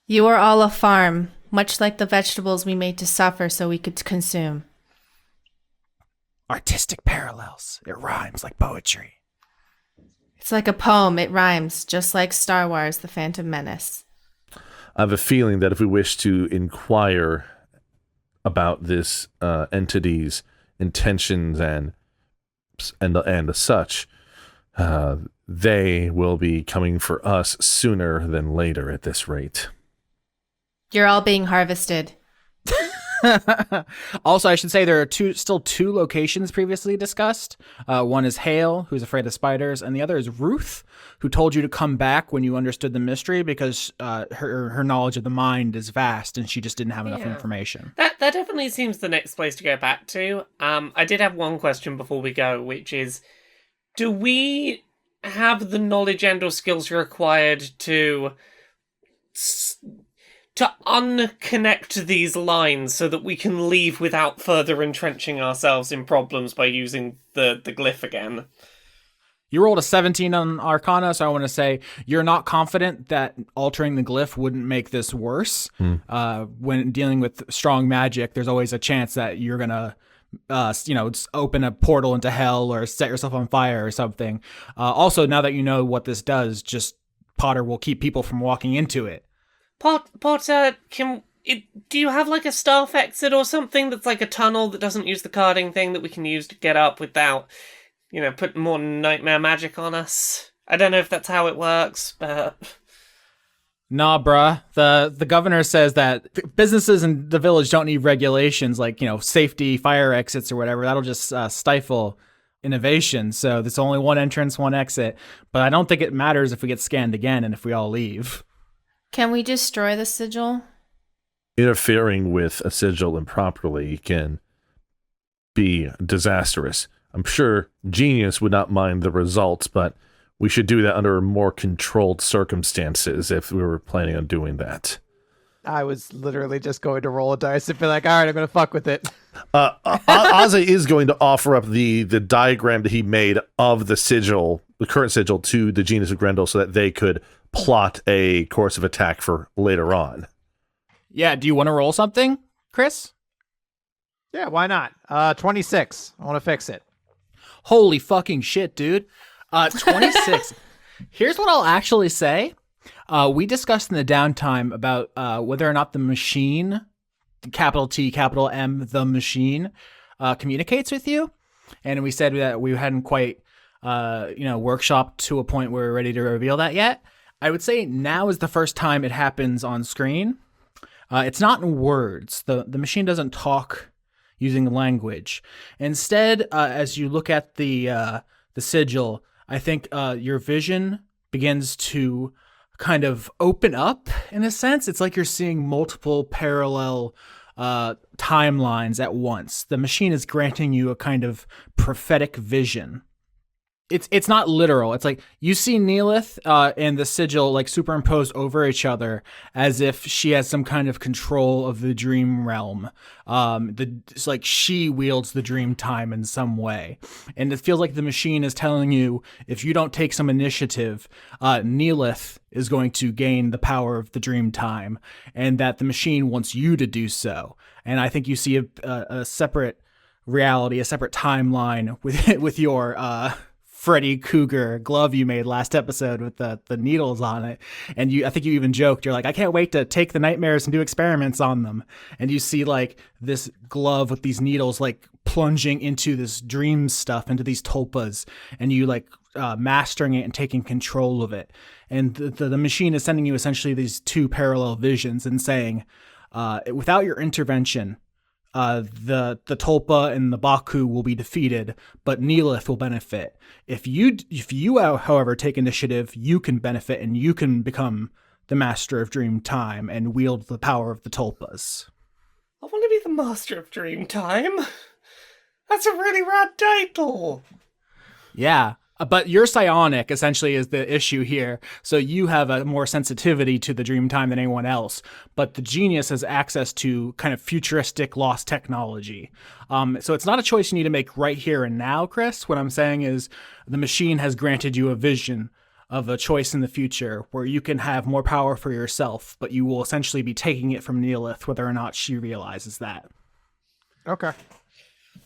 Speaker 4: You are all a farm, much like the vegetables we made to suffer so we could consume.
Speaker 1: Artistic parallels. It rhymes like poetry.
Speaker 4: It's like a poem. It rhymes, just like Star Wars, The Phantom Menace.
Speaker 2: I have a feeling that if we wish to inquire about this entity's intentions and such, they will be coming for us sooner than later at this rate.
Speaker 4: You're all being harvested.
Speaker 1: Also, I should say there are still two locations previously discussed. One is Hale, who's afraid of spiders, and the other is Ruth, who told you to come back when you understood the mystery because her knowledge of the mind is vast and she just didn't have enough information.
Speaker 3: That definitely seems the next place to go back to. I did have one question before we go, which is, do we have the knowledge and or skills required to unconnect these lines so that we can leave without further entrenching ourselves in problems by using the glyph again?
Speaker 1: You rolled a 17 on Arcana, so I want to say you're not confident that altering the glyph wouldn't make this worse. When dealing with strong magic, there's always a chance that you're going to open a portal into hell or set yourself on fire or something. Also, now that you know what this does, just Potter will keep people from walking into it.
Speaker 3: Potter, do you have like a staff exit or something that's like a tunnel that doesn't use the carding thing that we can use to get up without, putting more nightmare magic on us? I don't know if that's how it works, but...
Speaker 1: Nah, bruh. The governor says that businesses in the village don't need regulations like, safety, fire exits or whatever. That'll just stifle innovation. So there's only one entrance, one exit. But I don't think it matters if we get scanned again and if we all leave.
Speaker 4: Can we destroy the sigil?
Speaker 2: Interfering with a sigil improperly can be disastrous. I'm sure Genius would not mind the results, but we should do that under more controlled circumstances if we were planning on doing that.
Speaker 7: I was literally just going to roll a dice and be like, all right, I'm going to fuck with it.
Speaker 2: Ozzy is going to offer up the diagram that he made of the sigil, the current sigil, to the Genius of Grendel so that they could plot a course of attack for later on.
Speaker 1: Yeah, do you want to roll something, Chris?
Speaker 7: Yeah, why not? 26. I want to fix it.
Speaker 1: Holy fucking shit, dude. 26. Here's what I'll actually say. We discussed in the downtime about whether or not the machine, capital T, capital M, the machine, communicates with you. And we said that we hadn't quite, workshopped to a point where we're ready to reveal that yet. I would say now is the first time it happens on screen. It's not in words. The machine doesn't talk using language. Instead, as you look at the sigil, I think your vision begins to kind of open up in a sense. It's like you're seeing multiple parallel timelines at once. The machine is granting you a kind of prophetic vision. It's not literal. It's like you see Neellith and the sigil like superimposed over each other as if she has some kind of control of the dream realm. It's like she wields the dream time in some way. And it feels like the machine is telling you if you don't take some initiative, Neellith is going to gain the power of the dream time and that the machine wants you to do so. And I think you see a separate reality, a separate timeline with your Freddy Krueger glove you made last episode with the needles on it. And I think you even joked, you're like, I can't wait to take the nightmares and do experiments on them. And you see like this glove with these needles like plunging into this dream stuff, into these tulpas, and you like mastering it and taking control of it. And the machine is sending you essentially these two parallel visions and saying, without your intervention, the Tulpa and the Baku will be defeated, but Neellith will benefit. If you however take initiative, you can benefit and you can become the master of Dream Time and wield the power of the Tulpas.
Speaker 3: I want to be the master of Dream Time. That's a really rad title.
Speaker 1: Yeah. But you're psionic, essentially, is the issue here. So you have a more sensitivity to the dream time than anyone else. But the genius has access to kind of futuristic lost technology. So it's not a choice you need to make right here and now, Chris. What I'm saying is the machine has granted you a vision of a choice in the future where you can have more power for yourself, but you will essentially be taking it from Neellith, whether or not she realizes that.
Speaker 7: Okay.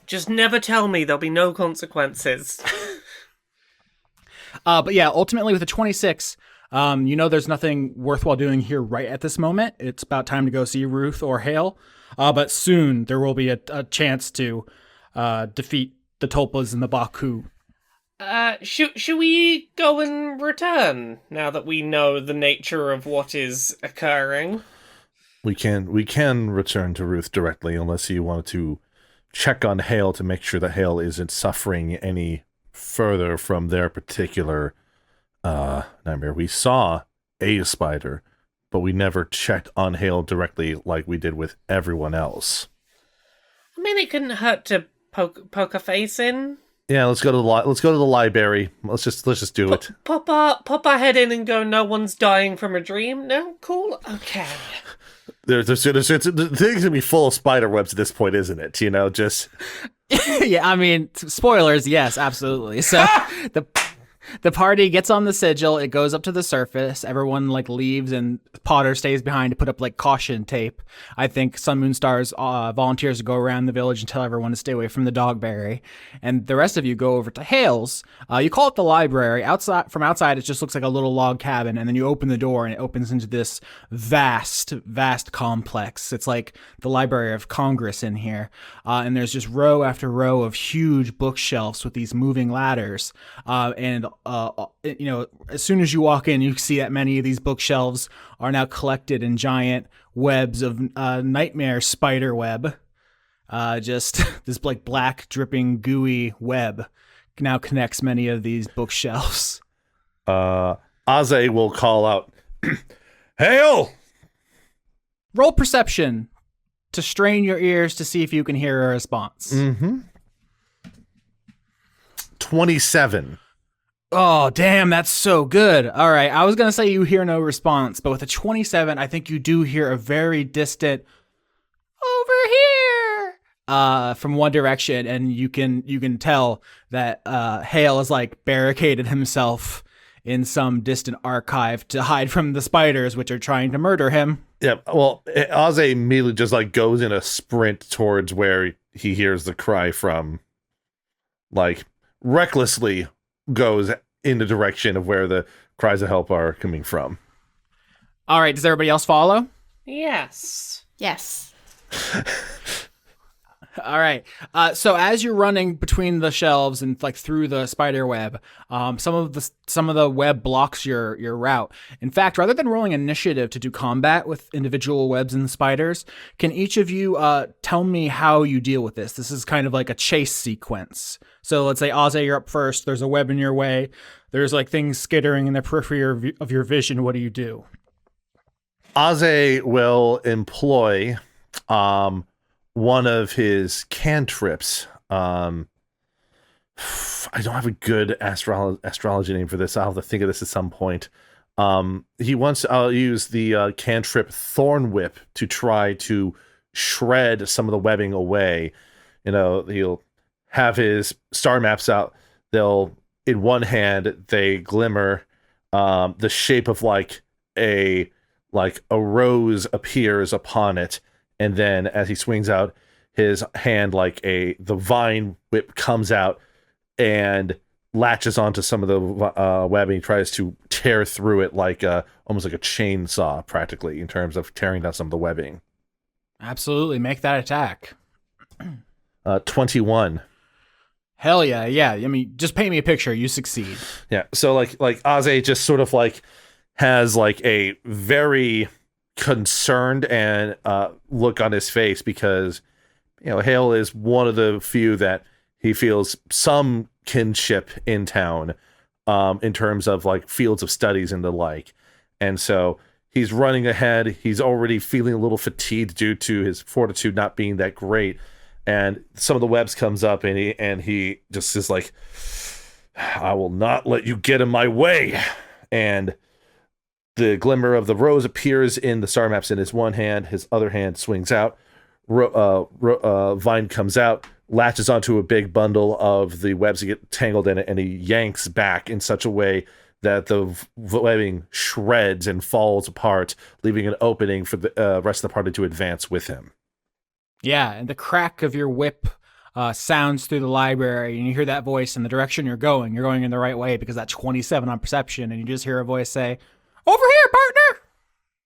Speaker 3: Just never tell me there'll be no consequences.
Speaker 1: But yeah, ultimately with the 26, there's nothing worthwhile doing here right at this moment. It's about time to go see Ruth or Hale. But soon there will be a chance to defeat the Tulpas and the Baku.
Speaker 3: Should we go and return now that we know the nature of what is occurring?
Speaker 2: We can return to Ruth directly unless you want to check on Hale to make sure that Hale isn't suffering any further from their particular nightmare. We saw a spider, but we never checked on Hale directly like we did with everyone else.
Speaker 3: I mean, it couldn't hurt to poke a face in.
Speaker 2: Yeah, let's go to the library. Let's just do it.
Speaker 3: Pop our head in and go. No one's dying from a dream. No, cool. Okay.
Speaker 2: The thing's gonna be full of spider webs at this point, isn't it? Just.
Speaker 1: Yeah, I mean, spoilers, yes, absolutely. So the party gets on the sigil, it goes up to the surface, everyone like leaves, and Potter stays behind to put up like caution tape. I think Sun Moon Star's volunteers go around the village and tell everyone to stay away from the Dogberry, and the rest of you go over to Hale's. You call it the library. From outside, it just looks like a little log cabin, and then you open the door and it opens into this vast complex. It's like the Library of Congress in here, and there's just row after row of huge bookshelves with these moving ladders, and as soon as you walk in, you see that many of these bookshelves are now collected in giant webs of nightmare spider web. Just this like black dripping gooey web now connects many of these bookshelves.
Speaker 2: Aze will call out, "Hale!"
Speaker 1: Roll perception to strain your ears to see if you can hear a response.
Speaker 2: 27.
Speaker 1: Oh, damn, that's so good. All right, I was going to say you hear no response, but with a 27, I think you do hear a very distant, over here, from one direction, and you can tell that Hale has like barricaded himself in some distant archive to hide from the spiders, which are trying to murder him.
Speaker 2: Yeah, well, Aze immediately just like goes in a sprint towards where he hears the cry from, like recklessly goes in the direction of where the cries of help are coming from.
Speaker 1: All right, does everybody else follow?
Speaker 3: Yes.
Speaker 4: Yes.
Speaker 1: All right. So as you're running between the shelves and like through the spider web, some of the web blocks your route. In fact, rather than rolling initiative to do combat with individual webs and spiders, can each of you tell me how you deal with this? This is kind of like a chase sequence. So let's say Aze, you're up first. There's a web in your way. There's like things skittering in the periphery of your vision. What do you do?
Speaker 2: Aze will employ one of his cantrips. I don't have a good astrology name for this. I'll have to think of this at some point. He wants to use the cantrip Thorn Whip to try to shred some of the webbing away. He'll have his star maps out. They'll, in one hand, they glimmer. The shape of like a rose appears upon it. And then as he swings out his hand like the vine whip comes out and latches onto some of the webbing, tries to tear through it like almost like a chainsaw, practically, in terms of tearing down some of the webbing.
Speaker 1: Absolutely, make that attack.
Speaker 2: 21.
Speaker 1: Hell yeah, yeah. I mean, just paint me a picture. You succeed.
Speaker 2: Yeah. So like Aze just sort of like has like a very concerned and look on his face, because Hale is one of the few that he feels some kinship in town, in terms of like fields of studies and the like. And so he's running ahead. He's already feeling a little fatigued due to his fortitude not being that great. And some of the webs comes up, and he just is like, I will not let you get in my way. And the glimmer of the rose appears in the star maps in his one hand. His other hand swings out. Vine comes out, latches onto a big bundle of the webs that get tangled in it, and he yanks back in such a way that the webbing shreds and falls apart, leaving an opening for the rest of the party to advance with him.
Speaker 1: Yeah, and the crack of your whip sounds through the library, and you hear that voice in the direction you're going. You're going in the right way because that's 27 on perception, and you just hear a voice say, "Over here, partner!"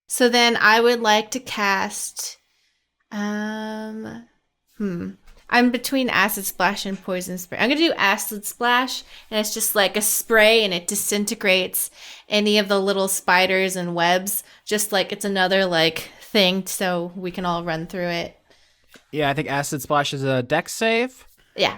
Speaker 4: So then I would like to cast... I'm between Acid Splash and Poison Spray. I'm going to do Acid Splash, and it's just like a spray, and it disintegrates any of the little spiders and webs, just like it's another like thing so we can all run through it.
Speaker 1: Yeah, I think Acid Splash is a dex save.
Speaker 4: Yeah.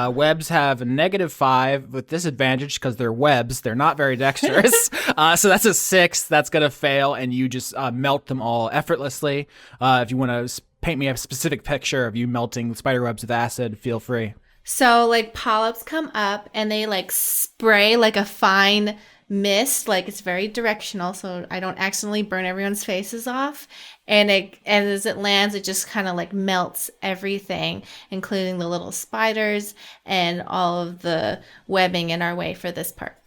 Speaker 1: Webs have a -5 with disadvantage because they're webs. They're not very dexterous. So that's a 6. That's going to fail, and you just melt them all effortlessly. If you want to paint me a specific picture of you melting spider webs with acid, feel free.
Speaker 4: So like polyps come up, and they like spray like a fine mist, like it's very directional, so I don't accidentally burn everyone's faces off. And as it lands, it just kind of like melts everything, including the little spiders and all of the webbing in our way for this part.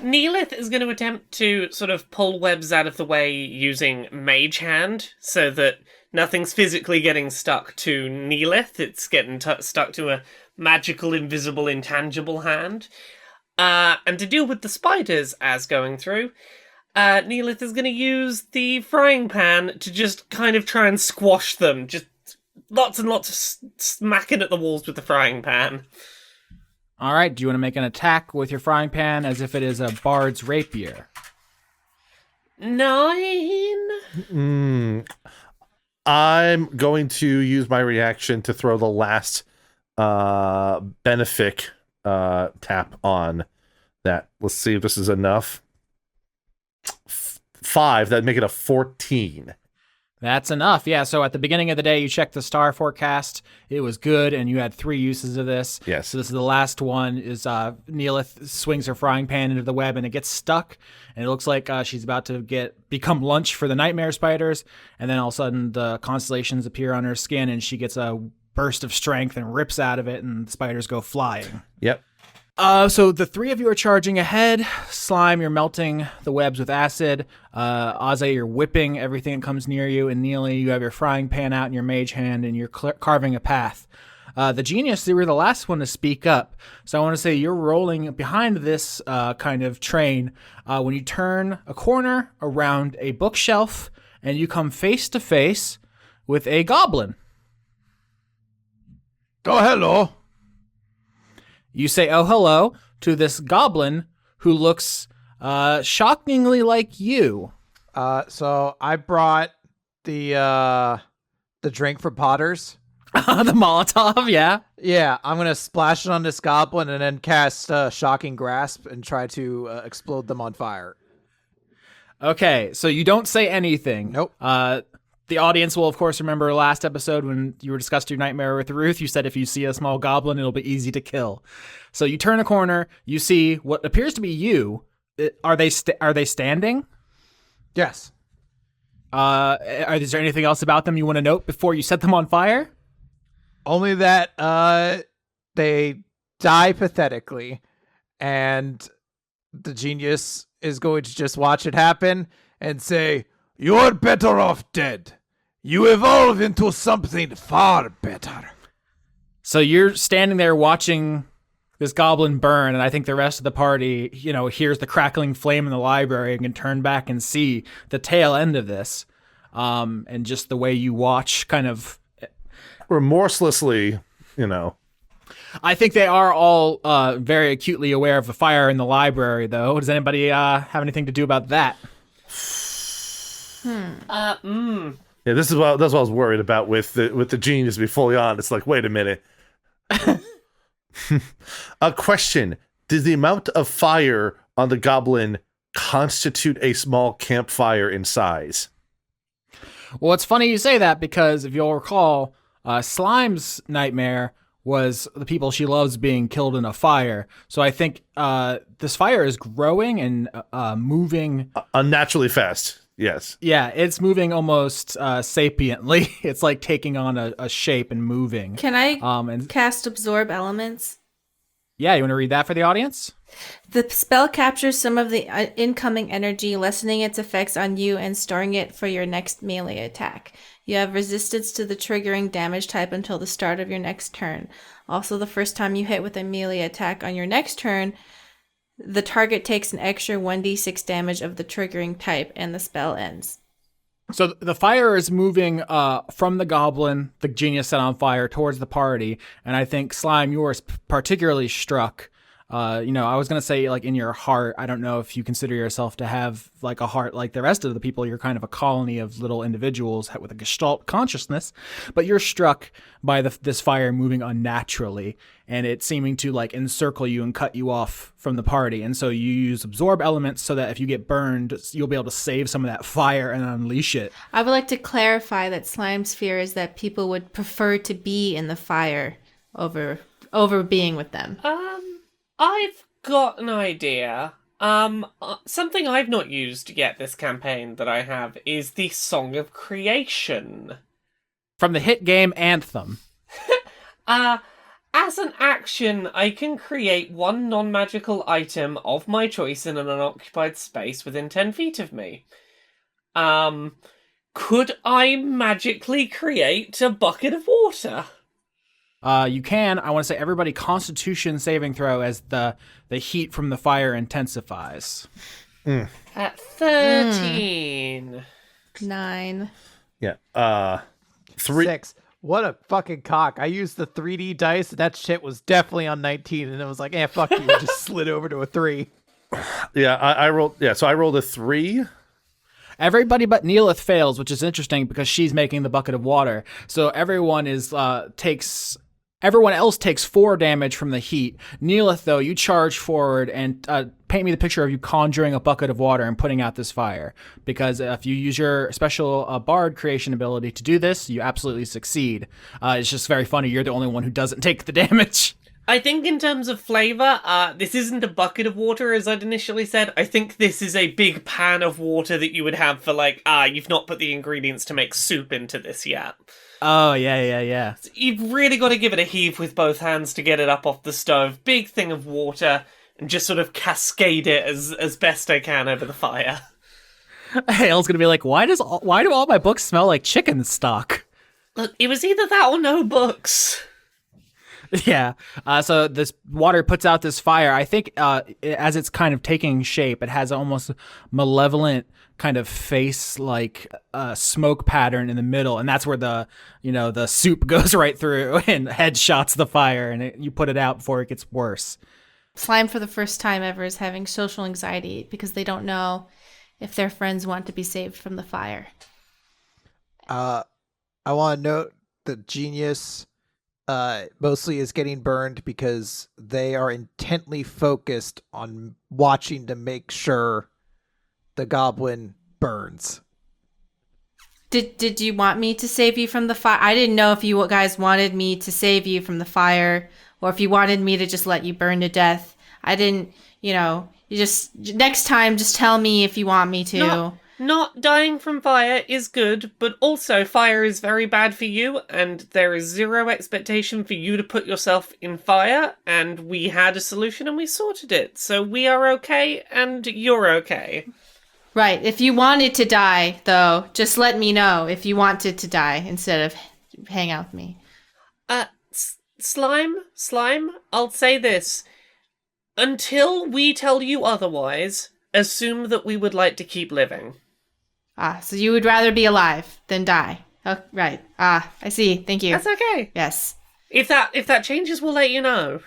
Speaker 3: Neellith is going to attempt to sort of pull webs out of the way using Mage Hand, so that nothing's physically getting stuck to Neellith. It's getting stuck to a magical, invisible, intangible hand. And to deal with the spiders as going through, Neellith is going to use the frying pan to just kind of try and squash them. Just lots and lots of smacking at the walls with the frying pan.
Speaker 1: All right, do you want to make an attack with your frying pan as if it is a bard's rapier?
Speaker 3: 9.
Speaker 2: I'm going to use my reaction to throw the last benefic tap on that. Let's see if this is enough. 5. That'd make it a 14.
Speaker 1: That's enough. Yeah, so at the beginning of the day, you checked the star forecast. It was good, and you had 3 uses of this.
Speaker 2: Yes.
Speaker 1: So this is the last one, is Neellith swings her frying pan into the web, and it gets stuck, and it looks like she's about to become lunch for the nightmare spiders, and then all of a sudden the constellations appear on her skin, and she gets a burst of strength and rips out of it, and the spiders go flying.
Speaker 2: Yep.
Speaker 1: So the 3 of you are charging ahead. Slime, you're melting the webs with acid. Aze, you're whipping everything that comes near you. And Neely, you have your frying pan out in your mage hand, and you're carving a path. The genius, you were the last one to speak up. So I want to say you're rolling behind this kind of train when you turn a corner around a bookshelf, and you come face to face with a goblin.
Speaker 5: Oh, hello.
Speaker 1: You say, "Oh, hello," to this goblin who looks shockingly like you.
Speaker 7: So I brought the drink for Potters.
Speaker 1: The Molotov, yeah.
Speaker 7: Yeah, I'm gonna splash it on this goblin and then cast Shocking Grasp and try to explode them on fire.
Speaker 1: Okay, so you don't say anything.
Speaker 7: Nope.
Speaker 1: The audience will, of course, remember last episode when you were discussing your nightmare with Ruth. You said if you see a small goblin, it'll be easy to kill. So you turn a corner, you see what appears to be you. Are they standing?
Speaker 7: Yes.
Speaker 1: Is there anything else about them you want to note before you set them on fire?
Speaker 7: Only that they die pathetically, and the genius is going to just watch it happen and say, "You're better off dead.
Speaker 5: you evolve into something far better.
Speaker 1: So you're standing there watching this goblin burn, and I think the rest of the party, hears the crackling flame in the library and can turn back and see the tail end of this. And just the way you watch kind of
Speaker 2: remorselessly,
Speaker 1: I think they are all very acutely aware of the fire in the library, though. Does anybody have anything to do about that?
Speaker 2: Yeah, that's what I was worried about with the genius to be fully on. It's like, wait a minute. A question: did the amount of fire on the goblin constitute a small campfire in size?
Speaker 1: Well, it's funny you say that, because if you'll recall, Slime's nightmare was the people she loves being killed in a fire. So I think this fire is growing and moving
Speaker 2: unnaturally fast. Yes.
Speaker 1: Yeah, it's moving almost sapiently. It's like taking on a shape and moving.
Speaker 4: Can I cast Absorb Elements?
Speaker 1: Yeah, you want to read that for the audience?
Speaker 4: The spell captures some of the incoming energy, lessening its effects on you and storing it for your next melee attack. You have resistance to the triggering damage type until the start of your next turn. Also, the first time you hit with a melee attack on your next turn, the target takes an extra 1d6 damage of the triggering type, and the spell ends.
Speaker 1: So the fire is moving from the goblin, the genius set on fire, towards the party, and I think, Slime, yours particularly struck. I was going to say, like, in your heart. I don't know if you consider yourself to have, like, a heart like the rest of the people. You're kind of a colony of little individuals with a gestalt consciousness, but you're struck by this fire moving unnaturally, and it seeming to, like, encircle you and cut you off from the party. And so you use Absorb Elements so that if you get burned, you'll be able to save some of that fire and unleash it.
Speaker 4: I would like to clarify that Slime's fear is that people would prefer to be in the fire over being with them.
Speaker 3: I've got an idea. Something I've not used yet this campaign that I have is the Song of Creation.
Speaker 1: From the hit game Anthem.
Speaker 3: As an action, I can create one non-magical item of my choice in an unoccupied space within 10 feet of me. Could I magically create a bucket of water?
Speaker 1: You can. I want to say everybody Constitution saving throw as the heat from the fire intensifies.
Speaker 3: At 13.
Speaker 4: 9.
Speaker 2: Yeah. 3.
Speaker 7: 6. What a fucking cock. I used the 3D dice. That shit was definitely on 19, and it was like, fuck you. It just slid over to a 3.
Speaker 2: Yeah, I rolled. Yeah, so I rolled a 3.
Speaker 1: Everybody but Neellith fails, which is interesting because she's making the bucket of water. So everyone else takes 4 damage from the heat. Neellith, though, you charge forward and paint me the picture of you conjuring a bucket of water and putting out this fire. Because if you use your special bard creation ability to do this, you absolutely succeed. It's just very funny. You're the only one who doesn't take the damage.
Speaker 3: I think in terms of flavor, this isn't a bucket of water as I'd initially said. I think this is a big pan of water that you would have for you've not put the ingredients to make soup into this yet.
Speaker 1: Oh, yeah.
Speaker 3: So you've really got to give it a heave with both hands to get it up off the stove. Big thing of water, and just sort of cascade it as best I can over the fire.
Speaker 1: Hale's gonna be like, why do all my books smell like chicken stock?
Speaker 3: Look, it was either that or no books.
Speaker 1: Yeah. So this water puts out this fire. I think as it's kind of taking shape, it has almost malevolent kind of face like smoke pattern in the middle, and that's where the soup goes right through and headshots the fire, and you put it out before it gets worse.
Speaker 4: Slime, for the first time ever, is having social anxiety because they don't know if their friends want to be saved from the fire.
Speaker 7: I want to note the genius mostly is getting burned because they are intently focused on watching to make sure the goblin burns.
Speaker 4: Did you want me to save you from the fire? I didn't know if you guys wanted me to save you from the fire or if you wanted me to just let you burn to death. I didn't, you just next time just tell me if you want me to.
Speaker 3: Not dying from fire is good, but also fire is very bad for you, and there is zero expectation for you to put yourself in fire, and we had a solution and we sorted it. So we are okay, and you're okay.
Speaker 4: Right. If you wanted to die, though, just let me know if you wanted to die instead of hang out with me.
Speaker 3: Slime, I'll say this. Until we tell you otherwise, assume that we would like to keep living.
Speaker 4: So you would rather be alive than die. Oh, right. I see. Thank you.
Speaker 3: That's okay.
Speaker 4: Yes.
Speaker 3: If that changes, we'll let you know.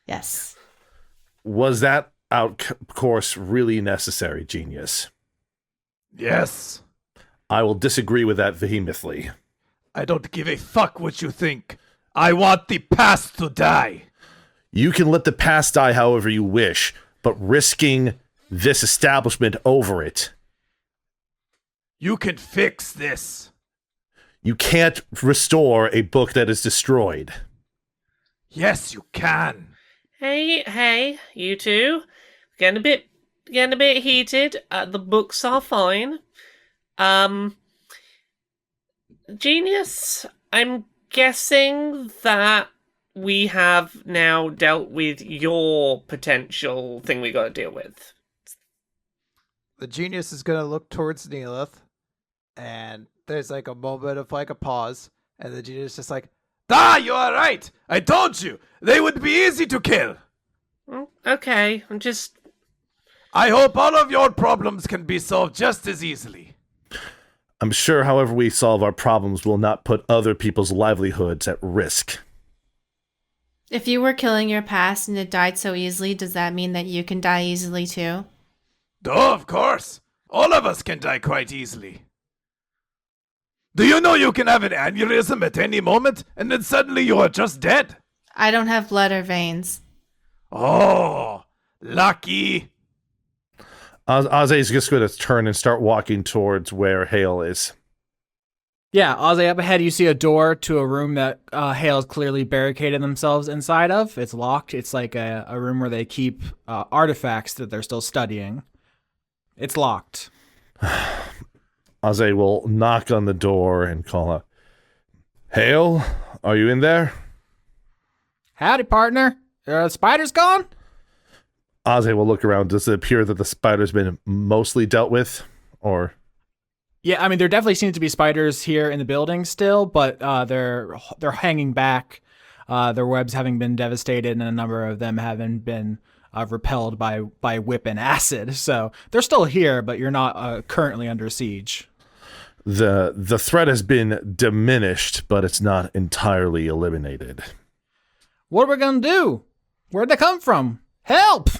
Speaker 4: Yes.
Speaker 2: Was that course really necessary, genius?
Speaker 5: Yes.
Speaker 2: I will disagree with that vehemently.
Speaker 5: I don't give a fuck what you think. I want the past to die.
Speaker 2: You can let the past die however you wish, but risking this establishment over it.
Speaker 5: You can fix this.
Speaker 2: You can't restore a book that is destroyed.
Speaker 5: Yes, you can.
Speaker 3: Hey, you two. Getting a bit heated. The books are fine. Genius, I'm guessing that we have now dealt with your potential thing we gotta deal with.
Speaker 7: The genius is gonna look towards Neellith, and there's like a moment of like a pause, and the genius is just like, you are right. I told you they would be easy to kill.
Speaker 3: Okay,
Speaker 5: I hope all of your problems can be solved just as easily.
Speaker 2: I'm sure however we solve our problems will not put other people's livelihoods at risk.
Speaker 4: If you were killing your past and it died so easily, does that mean that you can die easily too?
Speaker 5: Duh, of course. All of us can die quite easily. Do you know you can have an aneurysm at any moment, and then suddenly you are just dead?
Speaker 4: I don't have blood or veins.
Speaker 5: Oh, lucky.
Speaker 2: Ozzy is just going to turn and start walking towards where Hale is.
Speaker 1: Yeah, Ozzy, up ahead you see a door to a room that Hale's clearly barricaded themselves inside of. It's locked. It's like a room where they keep artifacts that they're still studying. It's locked.
Speaker 2: Ozzy will knock on the door and call out, Hale, are you in there?
Speaker 1: Howdy, partner. Are the spiders gone?
Speaker 2: Ozzy will look around. Does it appear that the spider's been mostly dealt with? Or...
Speaker 1: Yeah, I mean, there definitely seems to be spiders here in the building still, but they're hanging back. Their webs having been devastated, and a number of them having been repelled by whip and acid. So they're still here, but you're not currently under siege.
Speaker 2: The threat has been diminished, but it's not entirely eliminated.
Speaker 1: What are we gonna do? Where'd they come from? Help!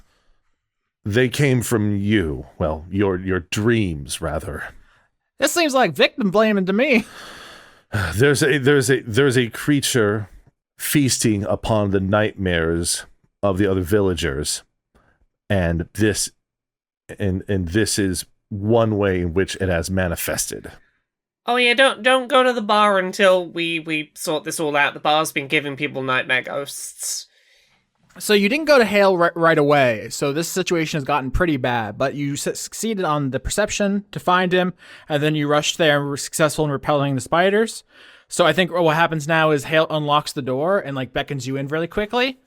Speaker 2: They came from you. Well, your dreams, rather.
Speaker 1: This seems like victim blaming to me.
Speaker 2: There's a creature feasting upon the nightmares of the other villagers, and this is one way in which it has manifested.
Speaker 3: Oh yeah, don't go to the bar until we sort this all out. The bar's been giving people nightmare ghosts.
Speaker 1: So you didn't go to Hale right away, so this situation has gotten pretty bad, but you succeeded on the perception to find him, and then you rushed there and were successful in repelling the spiders. So I think what happens now is Hale unlocks the door and like beckons you in really quickly.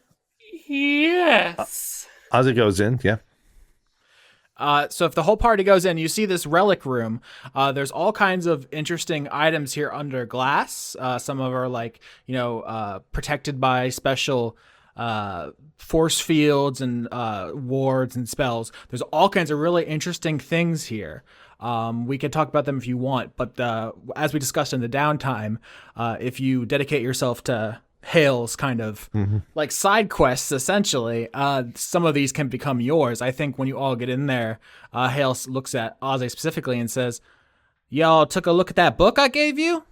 Speaker 3: Yes.
Speaker 2: As it goes in, yeah.
Speaker 1: So if the whole party goes in, you see this relic room. There's all kinds of interesting items here under glass. Some of them are like, protected by special force fields and wards and spells. There's all kinds of really interesting things here. We can talk about them if you want, but as we discussed in the downtime, if you dedicate yourself to Hale's kind of like side quests, essentially, some of these can become yours. I think when you all get in there, Hale looks at Ozzy specifically and says, "Y'all took a look at that book I gave you?"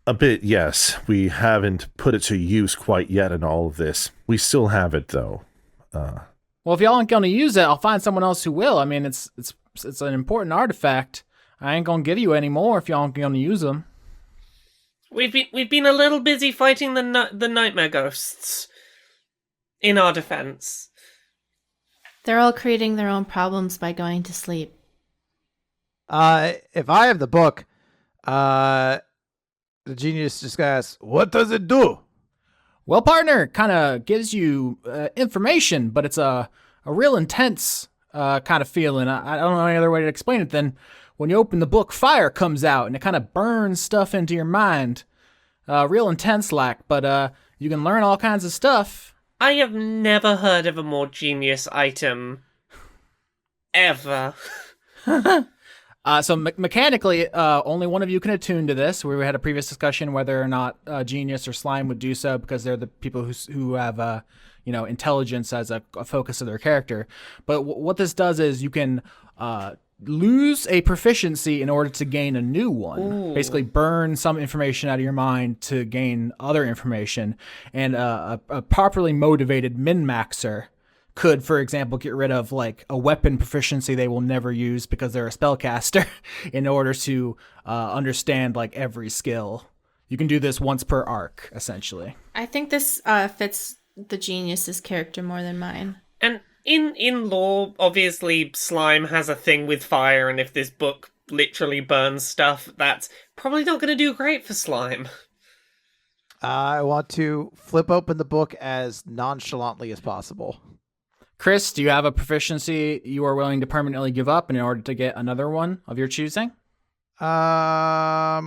Speaker 2: A bit, yes. We haven't put it to use quite yet in all of this. We still have it, though.
Speaker 1: Well, if y'all aren't going to use it, I'll find someone else who will. I mean, it's an important artifact. I ain't going to give you any more if y'all aren't going to use them.
Speaker 3: We've been a little busy fighting the nightmare ghosts. In our defense,
Speaker 4: They're all creating their own problems by going to sleep.
Speaker 7: If I have the book, the genius just asks, "What does it do?"
Speaker 1: Well, partner, kind of gives you information, but it's a real intense kind of feeling. I don't know any other way to explain it than when you open the book, fire comes out and it kind of burns stuff into your mind. Real intense but you can learn all kinds of stuff.
Speaker 3: I have never heard of a more genius item ever.
Speaker 1: So mechanically, only one of you can attune to this. We had a previous discussion whether or not Genius or Slime would do so because they're the people who have intelligence as a focus of their character. But what this does is you can lose a proficiency in order to gain a new one.
Speaker 3: Ooh.
Speaker 1: Basically burn some information out of your mind to gain other information. And a properly motivated min-maxer could, for example, get rid of like a weapon proficiency they will never use because they're a spellcaster in order to understand like every skill. You can do this once per arc, essentially.
Speaker 4: I think this fits the Genius's character more than mine.
Speaker 3: And in lore, obviously, Slime has a thing with fire, and if this book literally burns stuff, that's probably not going to do great for Slime.
Speaker 7: I want to flip open the book as nonchalantly as possible.
Speaker 1: Chris, do you have a proficiency you are willing to permanently give up in order to get another one of your choosing?
Speaker 7: I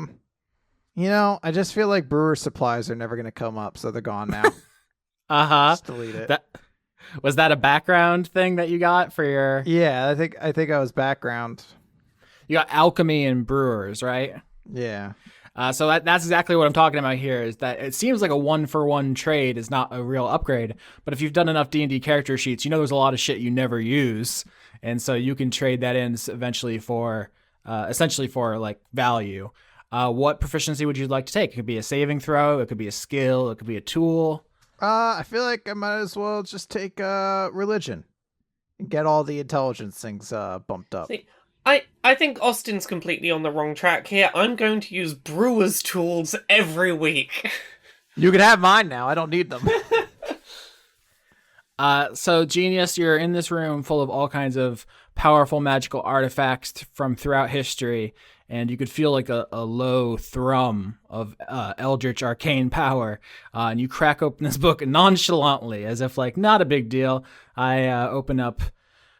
Speaker 7: just feel like brewer supplies are never going to come up, so they're gone now. Just delete it.
Speaker 1: Was that a background thing that you got for your...
Speaker 7: Yeah, I think I was background.
Speaker 1: You got alchemy and brewers, right?
Speaker 7: Yeah.
Speaker 1: So that's exactly what I'm talking about here, is that it seems like a one-for-one trade is not a real upgrade, but if you've done enough D&D character sheets, you know there's a lot of shit you never use, and so you can trade that in eventually for, essentially for, like, value. What proficiency would you like to take? It could be a saving throw, it could be a skill, it could be a tool.
Speaker 7: I feel like I might as well just take religion and get all the intelligence things bumped up.
Speaker 3: See, I think Austin's completely on the wrong track here. I'm going to use brewer's tools every week.
Speaker 7: You can have mine now. I don't need them.
Speaker 1: So, Genius, you're in this room full of all kinds of powerful magical artifacts from throughout history, and you could feel like a low thrum of eldritch arcane power. And you crack open this book nonchalantly, as if like, not a big deal. I open up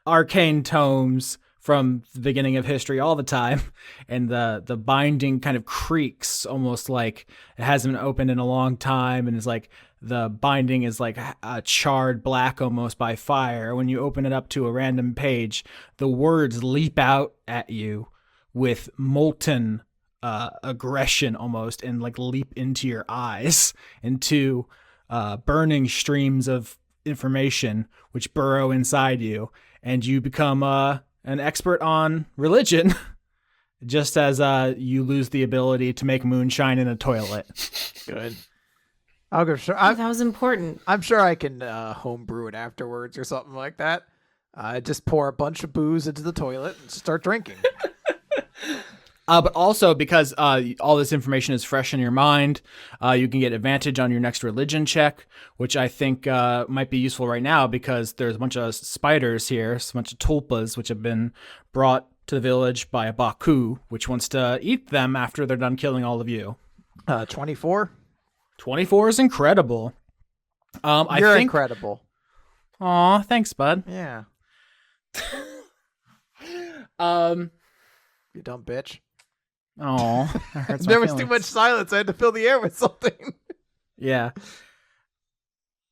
Speaker 1: arcane tomes from the beginning of history all the time, and the binding kind of creaks almost like it hasn't been opened in a long time, and it's like the binding is like charred black almost by fire. When you open it up to a random page, the words leap out at you with molten aggression almost, and like leap into your eyes into burning streams of information which burrow inside you, and you become an expert on religion, just as you lose the ability to make moonshine in a toilet.
Speaker 7: Good. I'll go. Sure.
Speaker 4: That was important.
Speaker 7: I'm sure I can homebrew it afterwards or something like that. Just pour a bunch of booze into the toilet and start drinking.
Speaker 1: But also because all this information is fresh in your mind, you can get advantage on your next religion check, which I think might be useful right now because there's a bunch of spiders here, a bunch of tulpas, which have been brought to the village by a Baku, which wants to eat them after they're done killing all of you.
Speaker 7: 24?
Speaker 1: 24 is incredible.
Speaker 7: You're incredible.
Speaker 1: Aw, thanks, bud.
Speaker 7: Yeah. You dumb bitch.
Speaker 1: Oh,
Speaker 7: There was too much silence. I had to fill the air with something.
Speaker 1: Yeah.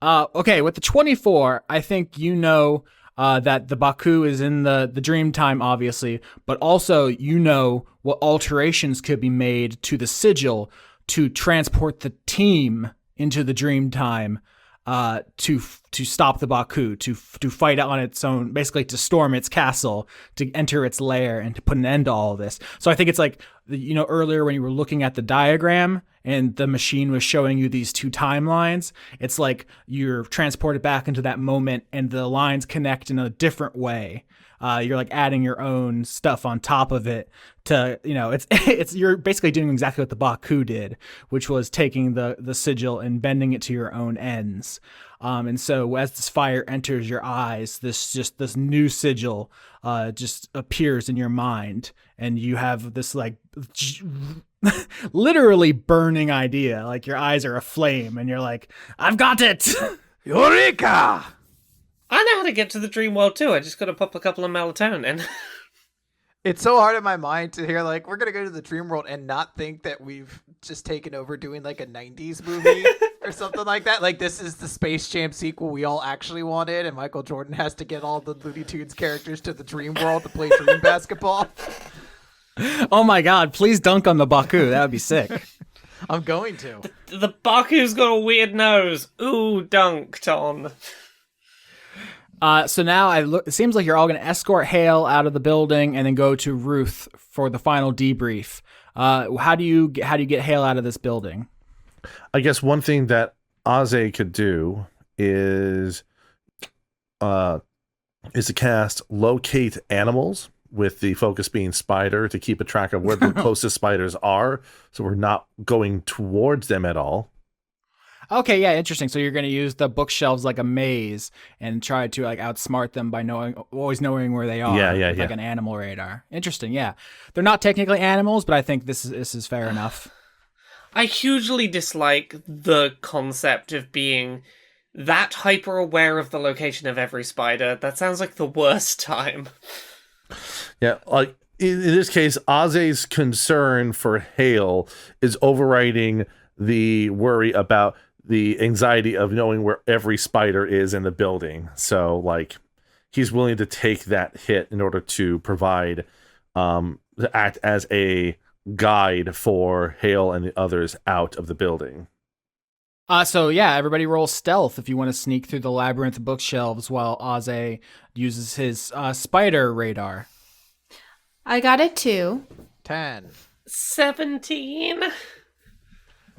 Speaker 1: Okay, with the 24, I think you know that the Baku is in the dream time, obviously, but also you know what alterations could be made to the sigil to transport the team into the dream time to stop the Baku, to fight on its own, basically to storm its castle, to enter its lair, and to put an end to all of this. So I think it's like, earlier when you were looking at the diagram and the machine was showing you these two timelines, it's like you're transported back into that moment and the lines connect in a different way. You're like adding your own stuff on top of it to, it's you're basically doing exactly what the Baku did, which was taking the sigil and bending it to your own ends. And so as this fire enters your eyes, this new sigil just appears in your mind, and you have this like literally burning idea, like your eyes are aflame and you're like, I've got it.
Speaker 5: Eureka!
Speaker 3: I know how to get to the dream world too. I just gotta pop a couple of melatonin.
Speaker 7: It's so hard in my mind to hear like we're gonna go to the dream world and not think that we've just taken over doing like a 90s movie or something like that. Like this is the Space Jam sequel we all actually wanted, and Michael Jordan has to get all the Looney Tunes characters to the dream world to play dream basketball.
Speaker 1: Oh my god, please dunk on the Baku. That would be sick.
Speaker 7: I'm going to.
Speaker 3: The Baku's got a weird nose. Ooh, dunked on.
Speaker 1: So now it seems like you're all going to escort Hale out of the building and then go to Ruth for the final debrief. How do you get Hale out of this building?
Speaker 2: I guess one thing that Aze could do is to cast locate animals, with the focus being spider, to keep a track of where the closest spiders are, so we're not going towards them at all.
Speaker 1: Okay, yeah, interesting. So you're going to use the bookshelves like a maze and try to like outsmart them by always knowing where they are.
Speaker 2: Yeah.
Speaker 1: Like an animal radar. Interesting, yeah. They're not technically animals, but I think this is fair enough.
Speaker 3: I hugely dislike the concept of being that hyper aware of the location of every spider. That sounds like the worst time.
Speaker 2: Yeah, like in this case, Aze's concern for Hale is overriding the worry about the anxiety of knowing where every spider is in the building. So, like, he's willing to take that hit in order to provide, to act as a guide for Hale and the others out of the building.
Speaker 1: So yeah, everybody roll stealth if you want to sneak through the labyrinth of bookshelves while Aze uses his spider radar.
Speaker 4: I got a 2.
Speaker 7: 10.
Speaker 3: 17.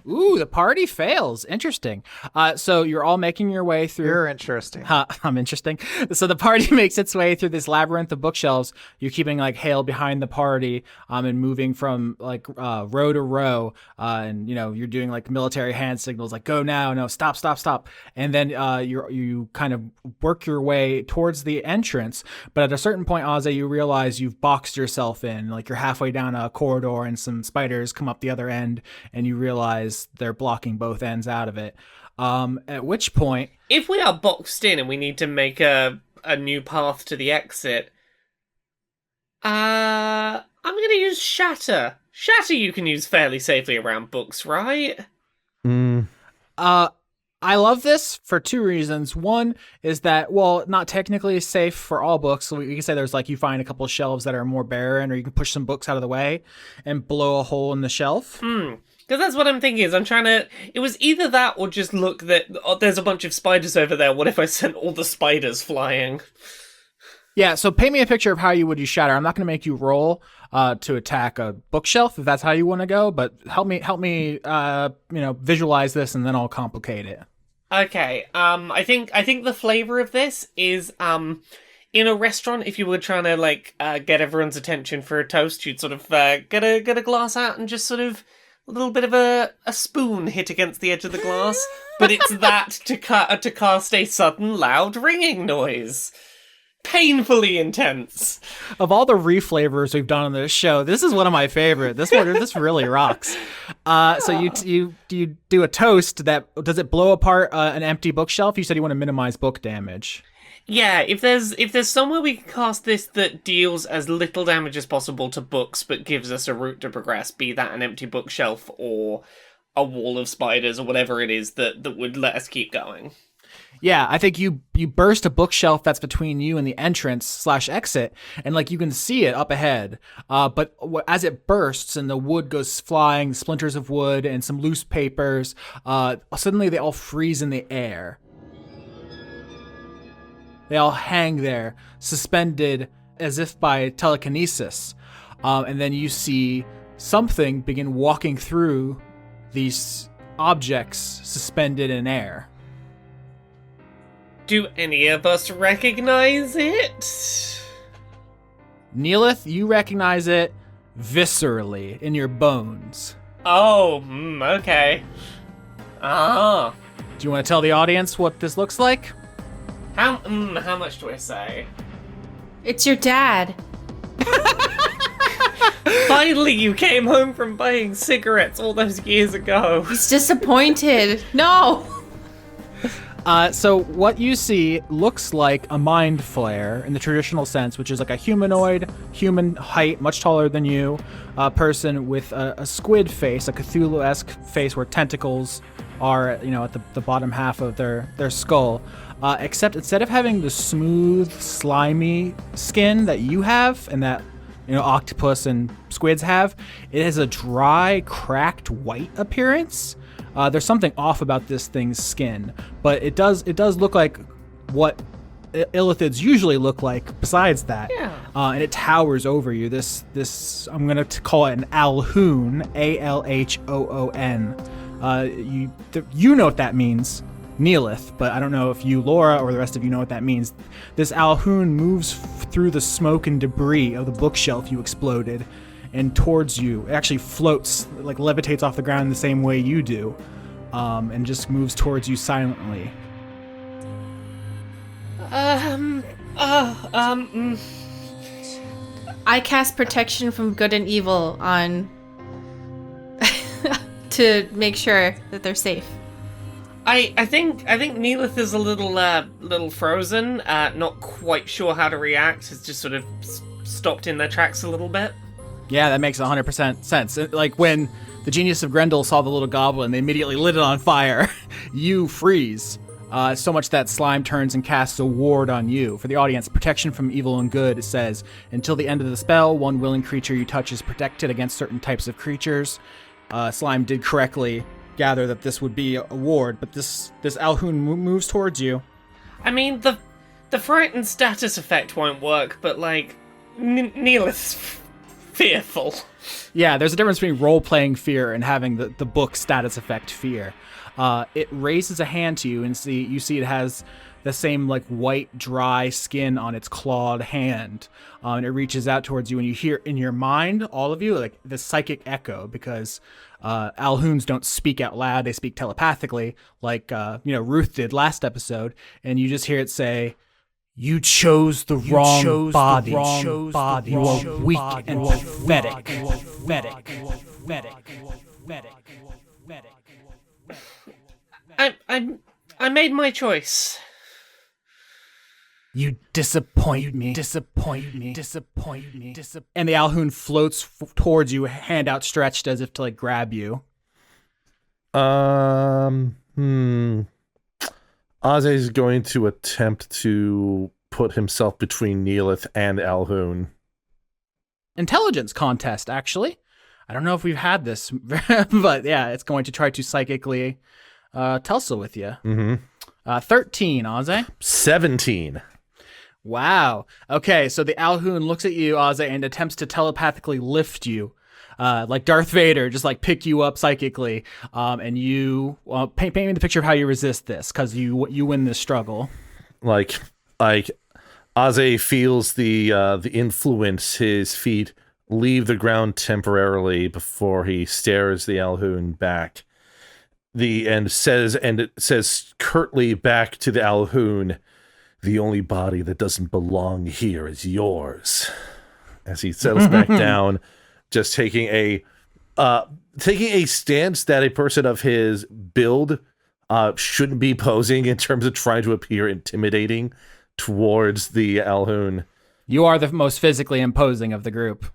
Speaker 1: Ooh, the party fails. Interesting. So you're all making your way through.
Speaker 7: You're interesting.
Speaker 1: I'm interesting. So the party makes its way through this labyrinth of bookshelves. You're keeping like Hale behind the party, and moving from like row to row, and you're doing like military hand signals, like go now, no, stop, and then you kind of work your way towards the entrance. But at a certain point, Aze, you realize you've boxed yourself in. Like you're halfway down a corridor, and some spiders come up the other end, and you realize they're blocking both ends out of it. At which point,
Speaker 3: if we are boxed in and we need to make a new path to the exit, I'm gonna use Shatter. Shatter you can use fairly safely around books, right?
Speaker 1: I love this for 2 reasons. One is that, well, not technically safe for all books. So we can say there's like you find a couple of shelves that are more barren, or you can push some books out of the way and blow a hole in the shelf.
Speaker 3: Because that's what I'm thinking is it was either that or just look that there's a bunch of spiders over there. What if I sent all the spiders flying?
Speaker 1: Yeah, so paint me a picture of how you would use Shatter. I'm not going to make you roll to attack a bookshelf if that's how you want to go, but help me visualize this, and then I'll complicate it.
Speaker 3: Okay, I think the flavor of this is in a restaurant, if you were trying to get everyone's attention for a toast, you'd sort of get a glass out and just sort of a little bit of a spoon hit against the edge of the glass, but it's that to cast a sudden loud ringing noise. Painfully intense.
Speaker 1: Of all the reflavors we've done on this show, this is one of my favorite. This really rocks. So you do a toast that does it blow apart an empty bookshelf? You said you want to minimize book damage.
Speaker 3: Yeah, if there's somewhere we can cast this that deals as little damage as possible to books but gives us a route to progress, be that an empty bookshelf or a wall of spiders or whatever it is that would let us keep going.
Speaker 1: Yeah, I think you burst a bookshelf that's between you and the entrance/exit, and like you can see it up ahead. But as it bursts and the wood goes flying, splinters of wood and some loose papers, suddenly they all freeze in the air. They all hang there, suspended as if by telekinesis. And then you see something begin walking through these objects suspended in air.
Speaker 3: Do any of us recognize it?
Speaker 1: Neellith, you recognize it viscerally in your bones.
Speaker 3: Oh, okay. Ah.
Speaker 1: Do you want to tell the audience what this looks like?
Speaker 3: How much do I say?
Speaker 4: It's your dad.
Speaker 3: Finally, you came home from buying cigarettes all those years ago.
Speaker 4: He's disappointed. No.
Speaker 1: So what you see looks like a mind flare in the traditional sense, which is like a humanoid, human height, much taller than you, person with a squid face, a Cthulhu-esque face where tentacles are, at the bottom half of their skull. Except instead of having the smooth, slimy skin that you have and that octopus and squids have, it has a dry, cracked white appearance. There's something off about this thing's skin, but it does look like what illithids usually look like besides that.
Speaker 3: Yeah.
Speaker 1: And it towers over you. This I'm going to call it an alhoon, Alhoon. You know what that means, Neellith, but I don't know if you, Laura, or the rest of you know what that means. This alhoon moves through the smoke and debris of the bookshelf you exploded and towards you. It actually floats, like levitates off the ground in the same way you do, and just moves towards you silently.
Speaker 4: I cast protection from good and evil on to make sure that they're safe.
Speaker 3: I think Neellith is a little frozen, not quite sure how to react. Has just sort of stopped in their tracks a little bit.
Speaker 1: Yeah, that makes 100% sense. Like when the genius of Grendel saw the little goblin, they immediately lit it on fire. You freeze. So much that slime turns and casts a ward on you. For the audience, protection from evil and good, it says, until the end of the spell, one willing creature you touch is protected against certain types of creatures. Slime did correctly gather that this would be a ward, but this alhoon moves towards you.
Speaker 3: I mean, the frightened status effect won't work, but like, Neellith's fearful.
Speaker 1: Yeah, there's a difference between role-playing fear and having the book status effect fear. It raises a hand to you, and you see it has the same like white, dry skin on its clawed hand. And it reaches out towards you, and you hear in your mind, all of you, like the psychic echo, because alhoons don't speak out loud; they speak telepathically, like Ruth did last episode. And you just hear it say, "You chose the wrong body. You are weak and pathetic.
Speaker 3: I made my choice.
Speaker 1: You disappoint me. And the alhoon floats towards you, hand outstretched as if to like grab you.
Speaker 2: Ozzy's going to attempt to put himself between Neellith and alhoon.
Speaker 1: Intelligence contest, actually. I don't know if we've had this, but yeah, it's going to try to psychically tussle with you.
Speaker 2: Mm-hmm.
Speaker 1: 13, Ozzy.
Speaker 2: 17.
Speaker 1: Wow. Okay, so the alhoon looks at you, Ozzy, and attempts to telepathically lift you. Like Darth Vader, just like pick you up psychically. And you paint me the picture of how you resist this, because you win this struggle.
Speaker 2: Like Ozzy feels the influence. His feet leave the ground temporarily before he stares the alhoon back. It says curtly back to the alhoon, "The only body that doesn't belong here is yours." As he settles back down, just taking a stance that a person of his build shouldn't be posing in terms of trying to appear intimidating towards the alhoon.
Speaker 1: You are the most physically imposing of the group.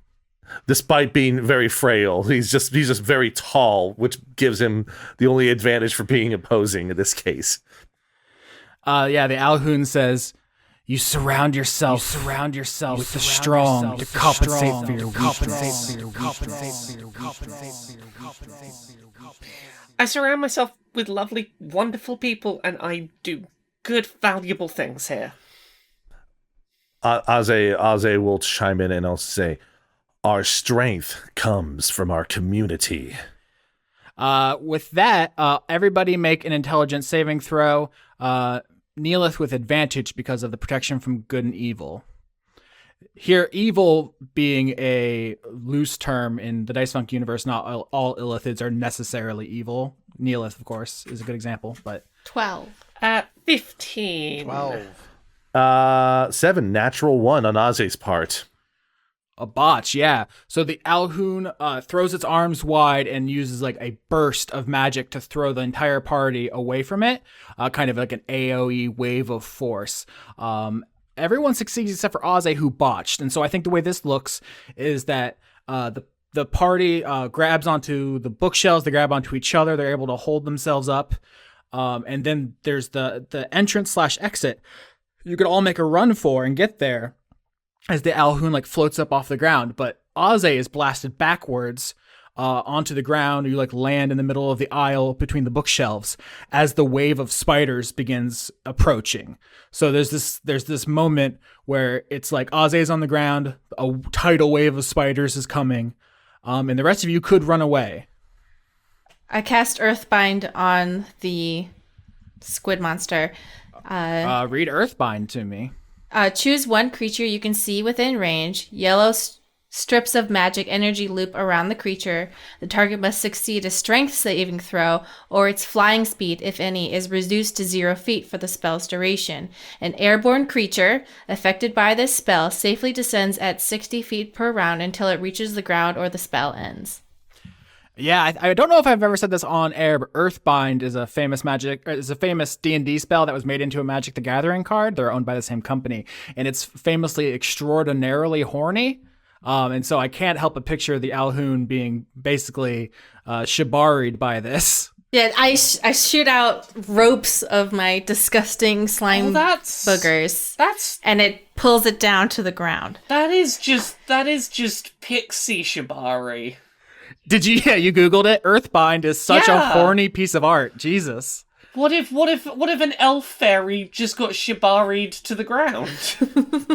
Speaker 2: Despite being very frail, he's just very tall, which gives him the only advantage for being imposing in this case.
Speaker 1: Yeah, the alhoon says, You surround yourself with the strong to compensate for your weakness.
Speaker 3: I surround myself with lovely, wonderful people, and I do good, valuable things here.
Speaker 2: Aze will chime in and I'll say, "Our strength comes from our community."
Speaker 1: With that, everybody make an intelligence saving throw. Neellith with advantage because of the protection from good and evil. Here, evil being a loose term in the Dice Funk universe, not all illithids are necessarily evil. Neellith, of course, is a good example, but
Speaker 4: 12.
Speaker 3: 15.
Speaker 7: 12.
Speaker 2: 7, natural 1 on Aze's part.
Speaker 1: A botch, yeah. So the Alhoun throws its arms wide and uses like a burst of magic to throw the entire party away from it, kind of like an AoE wave of force. Everyone succeeds except for Ozzy, who botched. And so I think the way this looks is that the party grabs onto the bookshelves, they grab onto each other, they're able to hold themselves up. And then there's the entrance/exit you could all make a run for and get there as the Alhoun like floats up off the ground. But Ozzy is blasted backwards onto the ground. You like land in the middle of the aisle between the bookshelves as the wave of spiders begins approaching. So there's this moment where it's like Ozzy's on the ground, a tidal wave of spiders is coming, and the rest of you could run away.
Speaker 4: I cast Earthbind on the squid monster.
Speaker 1: Read Earthbind to me.
Speaker 4: Choose one creature you can see within range. Yellow strips of magic energy loop around the creature. The target must succeed a strength saving throw, or its flying speed, if any, is reduced to 0 feet for the spell's duration. An airborne creature affected by this spell safely descends at 60 feet per round until it reaches the ground or the spell ends.
Speaker 1: Yeah, I don't know if I've ever said this on air, but Earthbind is a famous D&D spell that was made into a Magic the Gathering card. They're owned by the same company, and it's famously extraordinarily horny. And so I can't help but picture the Alhoun being basically shibari'd by this.
Speaker 4: Yeah, I shoot out ropes of my disgusting slime boogers. And it pulls it down to the ground.
Speaker 3: That is just pixie shibari.
Speaker 1: Did you? Yeah, you Googled it. Earthbind is such a horny piece of art. Jesus.
Speaker 3: What if an elf fairy just got shibari'd to the ground?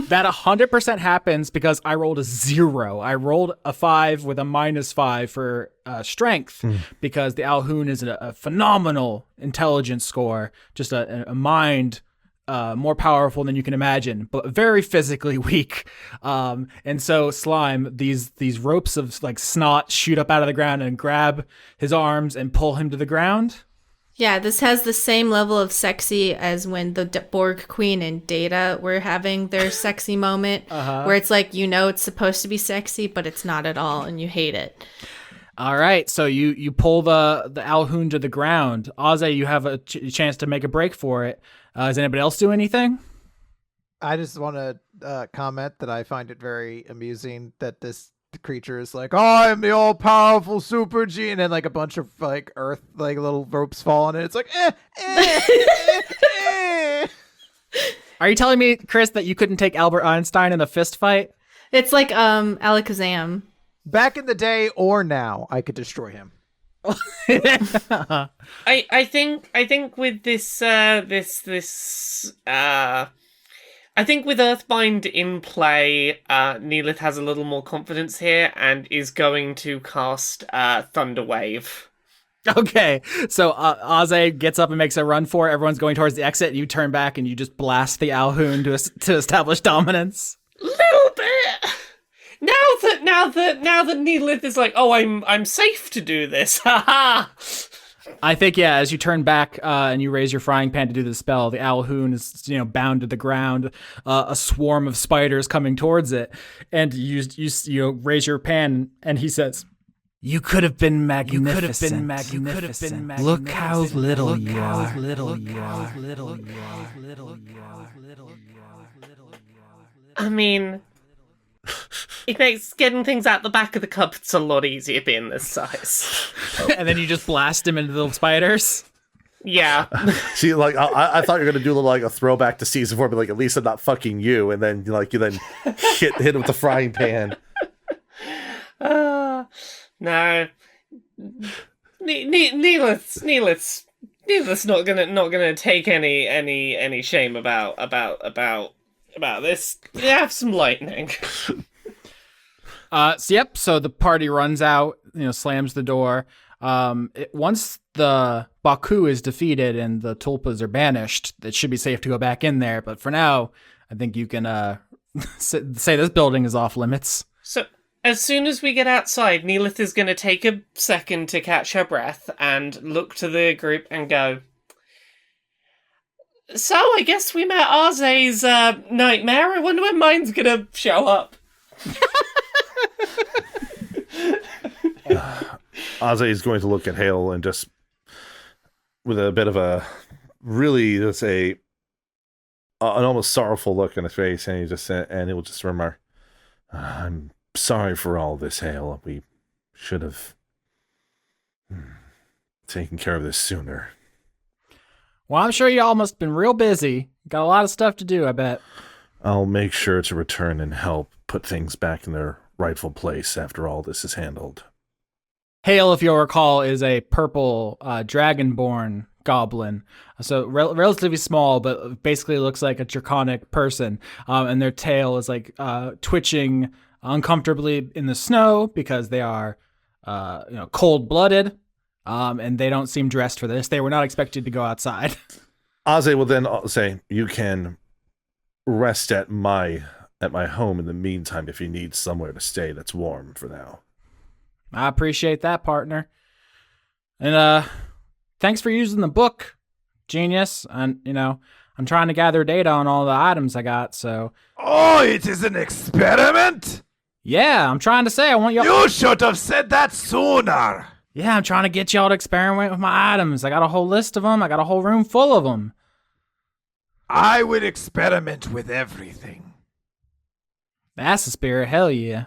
Speaker 1: That 100% happens because I rolled a 0. I rolled a 5 with a -5 for strength because the Alhoun is a phenomenal intelligence score, just a mind more powerful than you can imagine, but very physically weak. And so Slime, these ropes of like snot shoot up out of the ground and grab his arms and pull him to the ground.
Speaker 4: Yeah, this has the same level of sexy as when the Borg Queen and Data were having their sexy moment, where it's like, it's supposed to be sexy, but it's not at all, and you hate it.
Speaker 1: All right, so you pull the Alhoun to the ground. Ozzy, you have a chance to make a break for it. Does anybody else do anything?
Speaker 7: I just want to comment that I find it very amusing that this creature is like, I am the all-powerful Super G, and then like a bunch of like earth, like little ropes fall on it. It's like,
Speaker 1: Are you telling me, Chris, that you couldn't take Albert Einstein in a fist fight?
Speaker 4: It's like Alakazam.
Speaker 7: Back in the day or now, I could destroy him.
Speaker 3: I think with this I think with Earthbind in play, Neellith has a little more confidence here and is going to cast Thunder Wave.
Speaker 1: Okay, so Ozzy gets up and makes a run for it. Everyone's going towards the exit, and you turn back and you just blast the Alhoun to establish dominance.
Speaker 3: Little bit. Now that Neellith is like, oh, I'm safe to do this. Haha.
Speaker 1: I think, yeah, as you turn back and you raise your frying pan to do the spell, the Alhoun is, bound to the ground, a swarm of spiders coming towards it, and you raise your pan, and he says, "You could have been magnificent. Look how little you are.
Speaker 3: I mean, it makes getting things out the back of the cupboards a lot easier being this size."
Speaker 1: And then you just blast him into the spiders.
Speaker 3: Yeah.
Speaker 2: See, like I thought you were gonna do like a throwback to season 4, but like at least I'm not fucking you, and then you hit him with the frying pan.
Speaker 3: No. Neellith's not gonna take any shame about this. Have some lightning.
Speaker 1: So the party runs out, slams the door. Once the Baku is defeated and the Tulpas are banished, it should be safe to go back in there. But for now, I think you can say this building is off limits.
Speaker 3: So as soon as we get outside, Neellith is going to take a second to catch her breath and look to the group and go, "So I guess we met Arze's nightmare. I wonder when mine's going to show up."
Speaker 2: Ozzy is going to look at Hale and just, with a bit of a, really, let's say, an almost sorrowful look on his face, and he will just remark, "I'm sorry for all this, Hale. We should have taken care of this sooner."
Speaker 1: Well, I'm sure y'all must have been real busy. Got a lot of stuff to do, I bet.
Speaker 2: I'll make sure to return and help put things back in their rightful place after all this is handled.
Speaker 1: Hale, if you'll recall, is a purple dragonborn goblin. So relatively small, but basically looks like a draconic person. And their tail is like twitching uncomfortably in the snow because they are cold-blooded. And they don't seem dressed for this. They were not expected to go outside.
Speaker 2: Aze will then say, "You can rest at my home in the meantime if you need somewhere to stay that's warm for now."
Speaker 1: I appreciate that, partner. And thanks for using the book, genius. And I'm trying to gather data on all the items I got, so.
Speaker 5: Oh, it is an experiment?
Speaker 1: Yeah, I'm trying to say I want y'all.
Speaker 5: You should have said that sooner.
Speaker 1: Yeah, I'm trying to get y'all to experiment with my items. I got a whole list of them. I got a whole room full of them.
Speaker 5: I would experiment with everything.
Speaker 1: That's the spirit. Hell yeah.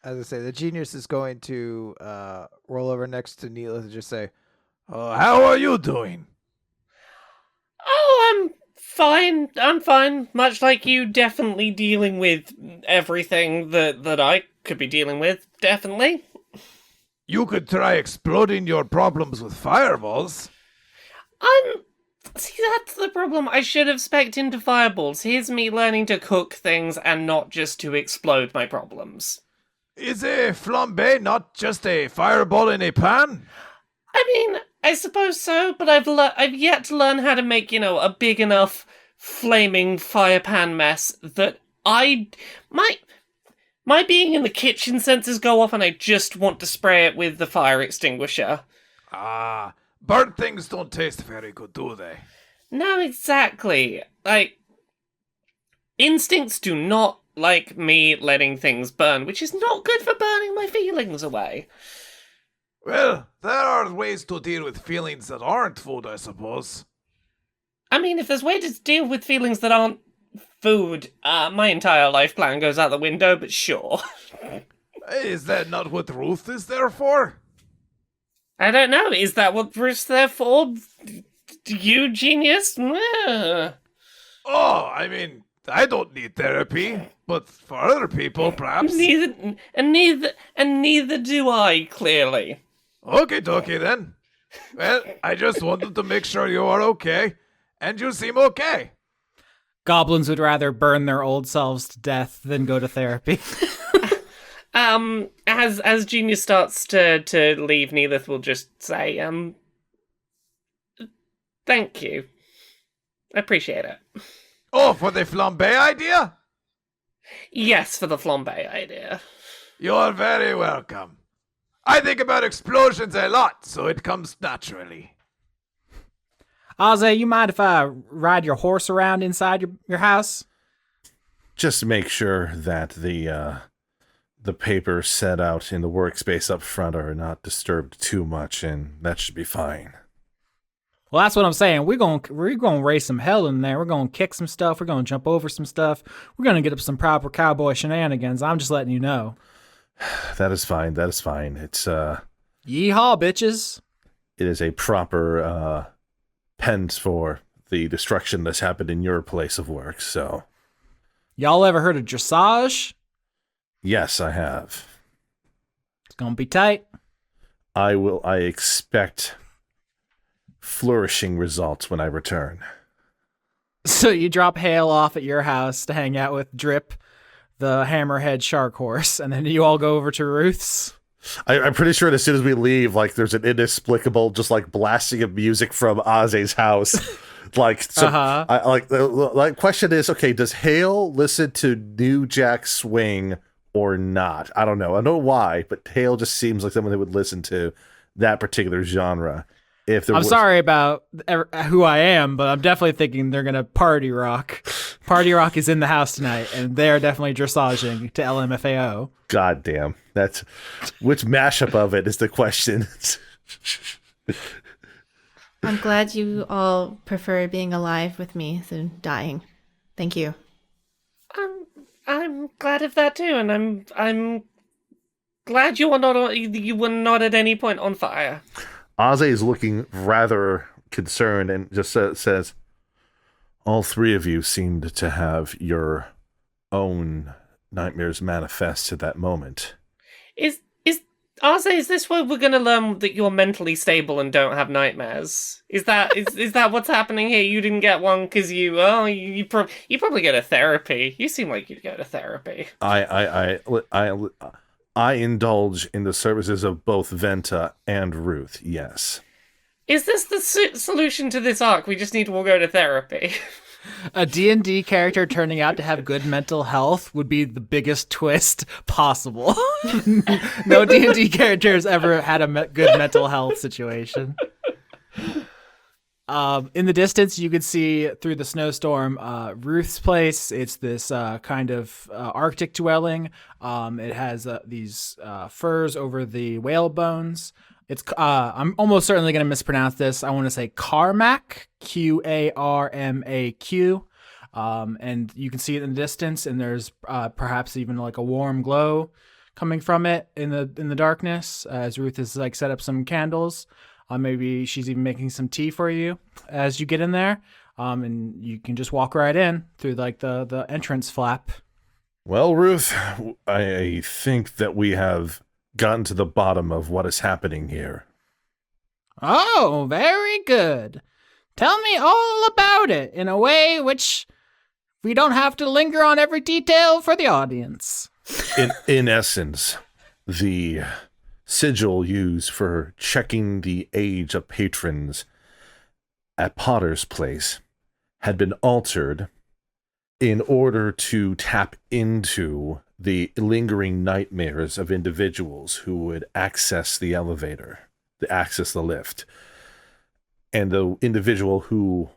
Speaker 7: As I say, the genius is going to roll over next to Neellith and just say,
Speaker 5: Oh, how are you doing?
Speaker 3: Oh, I'm fine. I'm fine. Much like you, definitely dealing with everything that I could be dealing with. Definitely.
Speaker 5: You could try exploding your problems with fireballs.
Speaker 3: See, that's the problem. I should have spec'd into fireballs. Here's me learning to cook things and not just to explode my problems.
Speaker 5: Is a flambe not just a fireball in a pan?
Speaker 3: I mean, I suppose so, but I've yet to learn how to make, a big enough flaming fire pan mess that my being in the kitchen sensors go off and I just want to spray it with the fire extinguisher.
Speaker 5: Ah, burnt things don't taste very good, do they?
Speaker 3: No, exactly. Instincts do not like me letting things burn, which is not good for burning my feelings away.
Speaker 5: Well, there are ways to deal with feelings that aren't food, I suppose.
Speaker 3: I mean, if there's ways to deal with feelings that aren't food, my entire life plan goes out the window, but sure.
Speaker 5: Is that not what Ruth is there for?
Speaker 3: I don't know, is that what Ruth's there for? You, genius?
Speaker 5: Oh, I mean, I don't need therapy, but for other people, perhaps.
Speaker 3: Neither do I, clearly.
Speaker 5: Okay, dokie then. Well, I just wanted to make sure you are okay, and you seem okay.
Speaker 1: Goblins would rather burn their old selves to death than go to therapy.
Speaker 3: As Genius starts to leave, Neellith will just say, thank you. I appreciate it.
Speaker 5: Oh, for the flambe idea?
Speaker 3: Yes, for the flambe idea.
Speaker 5: You're very welcome. I think about explosions a lot, so it comes naturally.
Speaker 1: Ozzy, you mind if I ride your horse around inside your house?
Speaker 2: Just make sure that the papers set out in the workspace up front are not disturbed too much, and that should be fine.
Speaker 1: Well, that's what I'm saying. We're gonna raise some hell in there. We're gonna kick some stuff. We're gonna jump over some stuff. We're gonna get up some proper cowboy shenanigans. I'm just letting you know.
Speaker 2: That is fine. That is fine. It's
Speaker 1: yeehaw, bitches.
Speaker 2: It is a proper penance for the destruction that's happened in your place of work. So,
Speaker 1: y'all ever heard of dressage?
Speaker 2: Yes, I have.
Speaker 1: It's gonna be tight.
Speaker 2: I expect flourishing results when I return.
Speaker 1: So you drop Hale off at your house to hang out with Drip, the hammerhead shark horse, and then you all go over to Ruth's.
Speaker 2: I'm pretty sure as soon as we leave, there's an inexplicable, just blasting of music from Ozzy's house. Question is, okay, does Hale listen to New Jack Swing or not? I don't know. I don't know why, but Hale just seems like someone who would listen to that particular genre.
Speaker 1: Sorry about who I am, but I'm definitely thinking they're gonna party rock. Party Rock is in the house tonight, and they're definitely dressaging to LMFAO.
Speaker 2: God damn. That's which mashup of it is the question.
Speaker 4: I'm glad you all prefer being alive with me than dying. Thank you.
Speaker 3: I'm glad of that too, and I'm glad you were not at any point on fire.
Speaker 2: Aze is looking rather concerned and just says, all three of you seemed to have your own nightmares manifest at that moment.
Speaker 3: Is Arze, is this where we're gonna learn that you're mentally stable and don't have nightmares? Is that is that what's happening here? You didn't get one because you probably go to therapy. You seem like you'd go to therapy.
Speaker 2: I indulge in the services of both Venta and Ruth. Yes.
Speaker 3: Is this the solution to this arc? We just need to all go to therapy.
Speaker 1: A D&D character turning out to have good mental health would be the biggest twist possible. No D&D character has ever had a good mental health situation. In the distance, you could see through the snowstorm Ruth's place. It's this kind of Arctic dwelling. It has these furs over the whale bones. It's I'm almost certainly going to mispronounce this. I want to say Carmack, Qarmaq. And you can see it in the distance, and there's perhaps even like a warm glow coming from it in the darkness as Ruth has like set up some candles. Maybe she's even making some tea for you as you get in there. And you can just walk right in through like the entrance flap.
Speaker 2: Well, Ruth, I think that we have gotten to the bottom of what is happening here.
Speaker 1: Oh, very good. Tell me all about it in a way which we don't have to linger on every detail for the audience.
Speaker 2: In essence, the sigil used for checking the age of patrons at Potter's Place had been altered in order to tap into the lingering nightmares of individuals who would access the elevator, to access the lift. And the individual who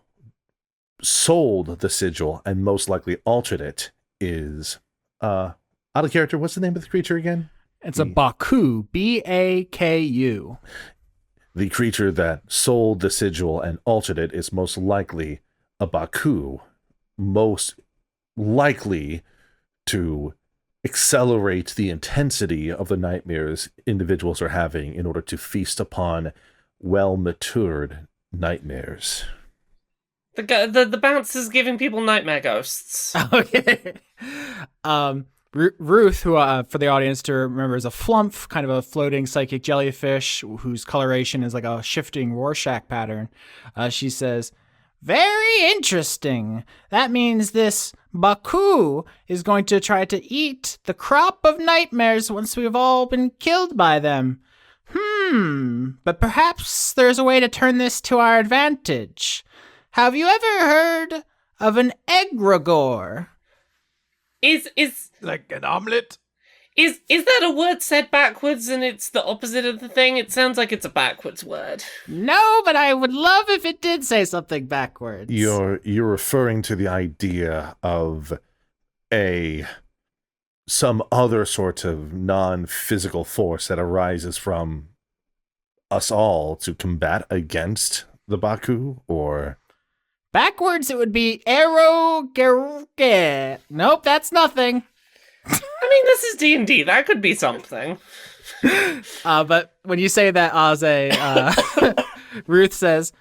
Speaker 2: sold the sigil and most likely altered it is, out of character, what's the name of the creature again?
Speaker 1: It's a Baku, B-A-K-U.
Speaker 2: The creature that sold the sigil and altered it is most likely a Baku, most likely to accelerate the intensity of the nightmares individuals are having in order to feast upon well-matured nightmares.
Speaker 3: The bouncer's giving people nightmare ghosts.
Speaker 1: Okay. Ruth, who for the audience to remember is a flump, kind of a floating psychic jellyfish whose coloration is like a shifting Rorschach pattern. She says, very interesting. That means this Baku is going to try to eat the crop of nightmares once we've all been killed by them. But perhaps there's a way to turn this to our advantage. Have you ever heard of an egregore?
Speaker 3: Is
Speaker 5: Like an omelet?
Speaker 3: Is that a word said backwards and it's the opposite of the thing? It sounds like it's a backwards word.
Speaker 1: No, but I would love if it did say something backwards.
Speaker 2: You're referring to the idea of some other sort of non-physical force that arises from us all to combat against the Baku, or
Speaker 1: Backwards, it would be Aerogerge. Nope, that's nothing.
Speaker 3: I mean, this is D&D. That could be something.
Speaker 1: But when you say that, Aze, Ruth says,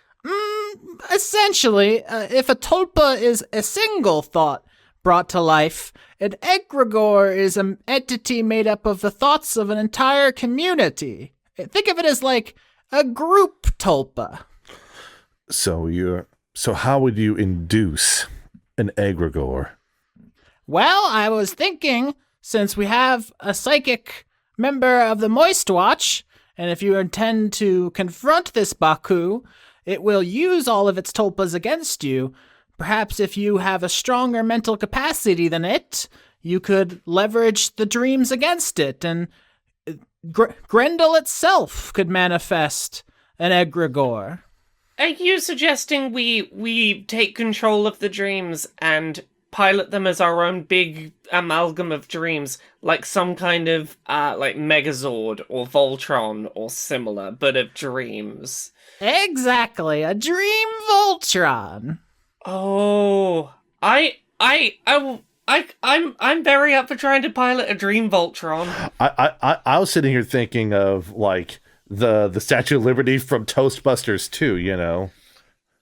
Speaker 1: essentially, if a tulpa is a single thought brought to life, an egregore is an entity made up of the thoughts of an entire community. Think of it as like a group tulpa.
Speaker 2: So how would you induce an egregore?
Speaker 1: Well, I was thinking, since we have a psychic member of the Moist Watch, and if you intend to confront this Baku, it will use all of its tulpas against you. Perhaps if you have a stronger mental capacity than it, you could leverage the dreams against it, and Grendel itself could manifest an egregore.
Speaker 3: Are you suggesting we take control of the dreams and pilot them as our own big amalgam of dreams, like some kind of like Megazord or Voltron or similar, but of dreams.
Speaker 1: Exactly, a dream Voltron.
Speaker 3: Oh, I'm very up for trying to pilot a dream Voltron.
Speaker 2: I was sitting here thinking of like the Statue of Liberty from Toastbusters 2, you know.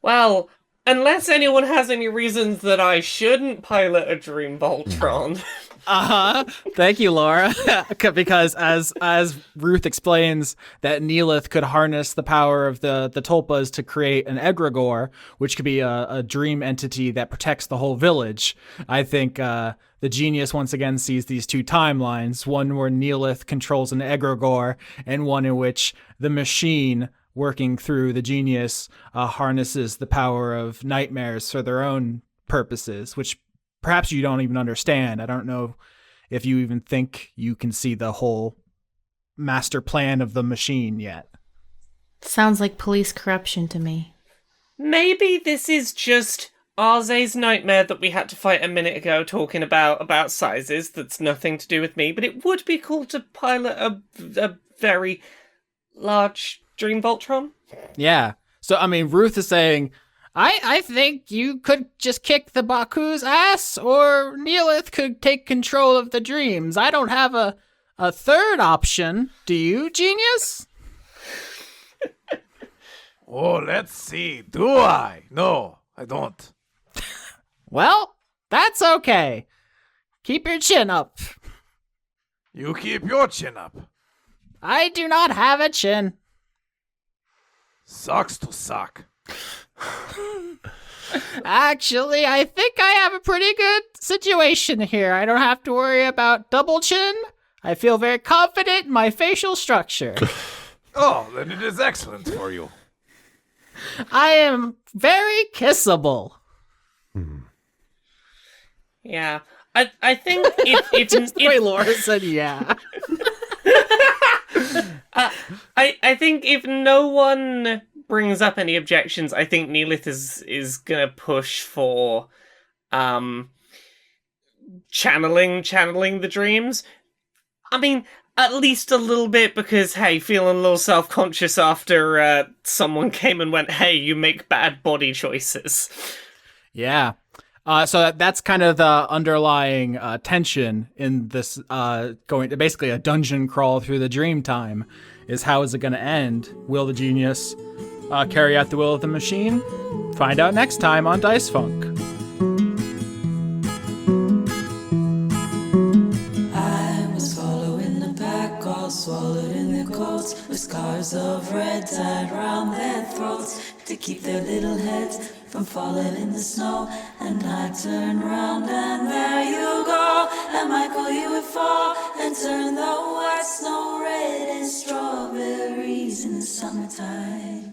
Speaker 3: Well, unless anyone has any reasons that I shouldn't pilot a dream Voltron.
Speaker 1: Thank you, Laura. Because as Ruth explains that Neellith could harness the power of the tulpas to create an egregore, which could be a dream entity that protects the whole village. I think the genius once again sees these two timelines, one where Neellith controls an egregore and one in which the machine working through the genius harnesses the power of nightmares for their own purposes, which perhaps you don't even understand. I don't know if you even think you can see the whole master plan of the machine yet.
Speaker 4: Sounds like police corruption to me.
Speaker 3: Maybe this is just Arze's nightmare that we had to fight a minute ago talking about sizes that's nothing to do with me, but it would be cool to pilot a very large Dream Voltron?
Speaker 1: Yeah. So, I mean, Ruth is saying, I think you could just kick the Baku's ass, or Neellith could take control of the dreams. I don't have a third option. Do you, genius?
Speaker 5: Oh, let's see. Do I? No, I don't.
Speaker 1: Well, that's okay. Keep your chin up.
Speaker 5: You keep your chin up.
Speaker 1: I do not have a chin.
Speaker 5: Sucks to suck.
Speaker 1: Actually, I think I have a pretty good situation here. I don't have to worry about double chin. I feel very confident in my facial structure.
Speaker 5: Oh, then it is excellent for you.
Speaker 1: I am very kissable.
Speaker 3: Yeah. I think if
Speaker 1: Just the way Laura said yeah.
Speaker 3: I think if no one brings up any objections, I think Neellith is gonna push for channeling the dreams. I mean, at least a little bit, because hey, feeling a little self-conscious after someone came and went, hey, you make bad body choices.
Speaker 1: Yeah. So that's kind of the underlying tension in this going to basically a dungeon crawl through the dream time is how is it going to end? Will the genius carry out the will of the machine? Find out next time on Dice Funk.
Speaker 6: I was following the pack, all swallowed in their coats, with scars of red tied round their throats to keep their little heads from falling in the snow. And I turned round and there you go, and Michael, you would fall and turn the white snow red and strawberries in the summertime.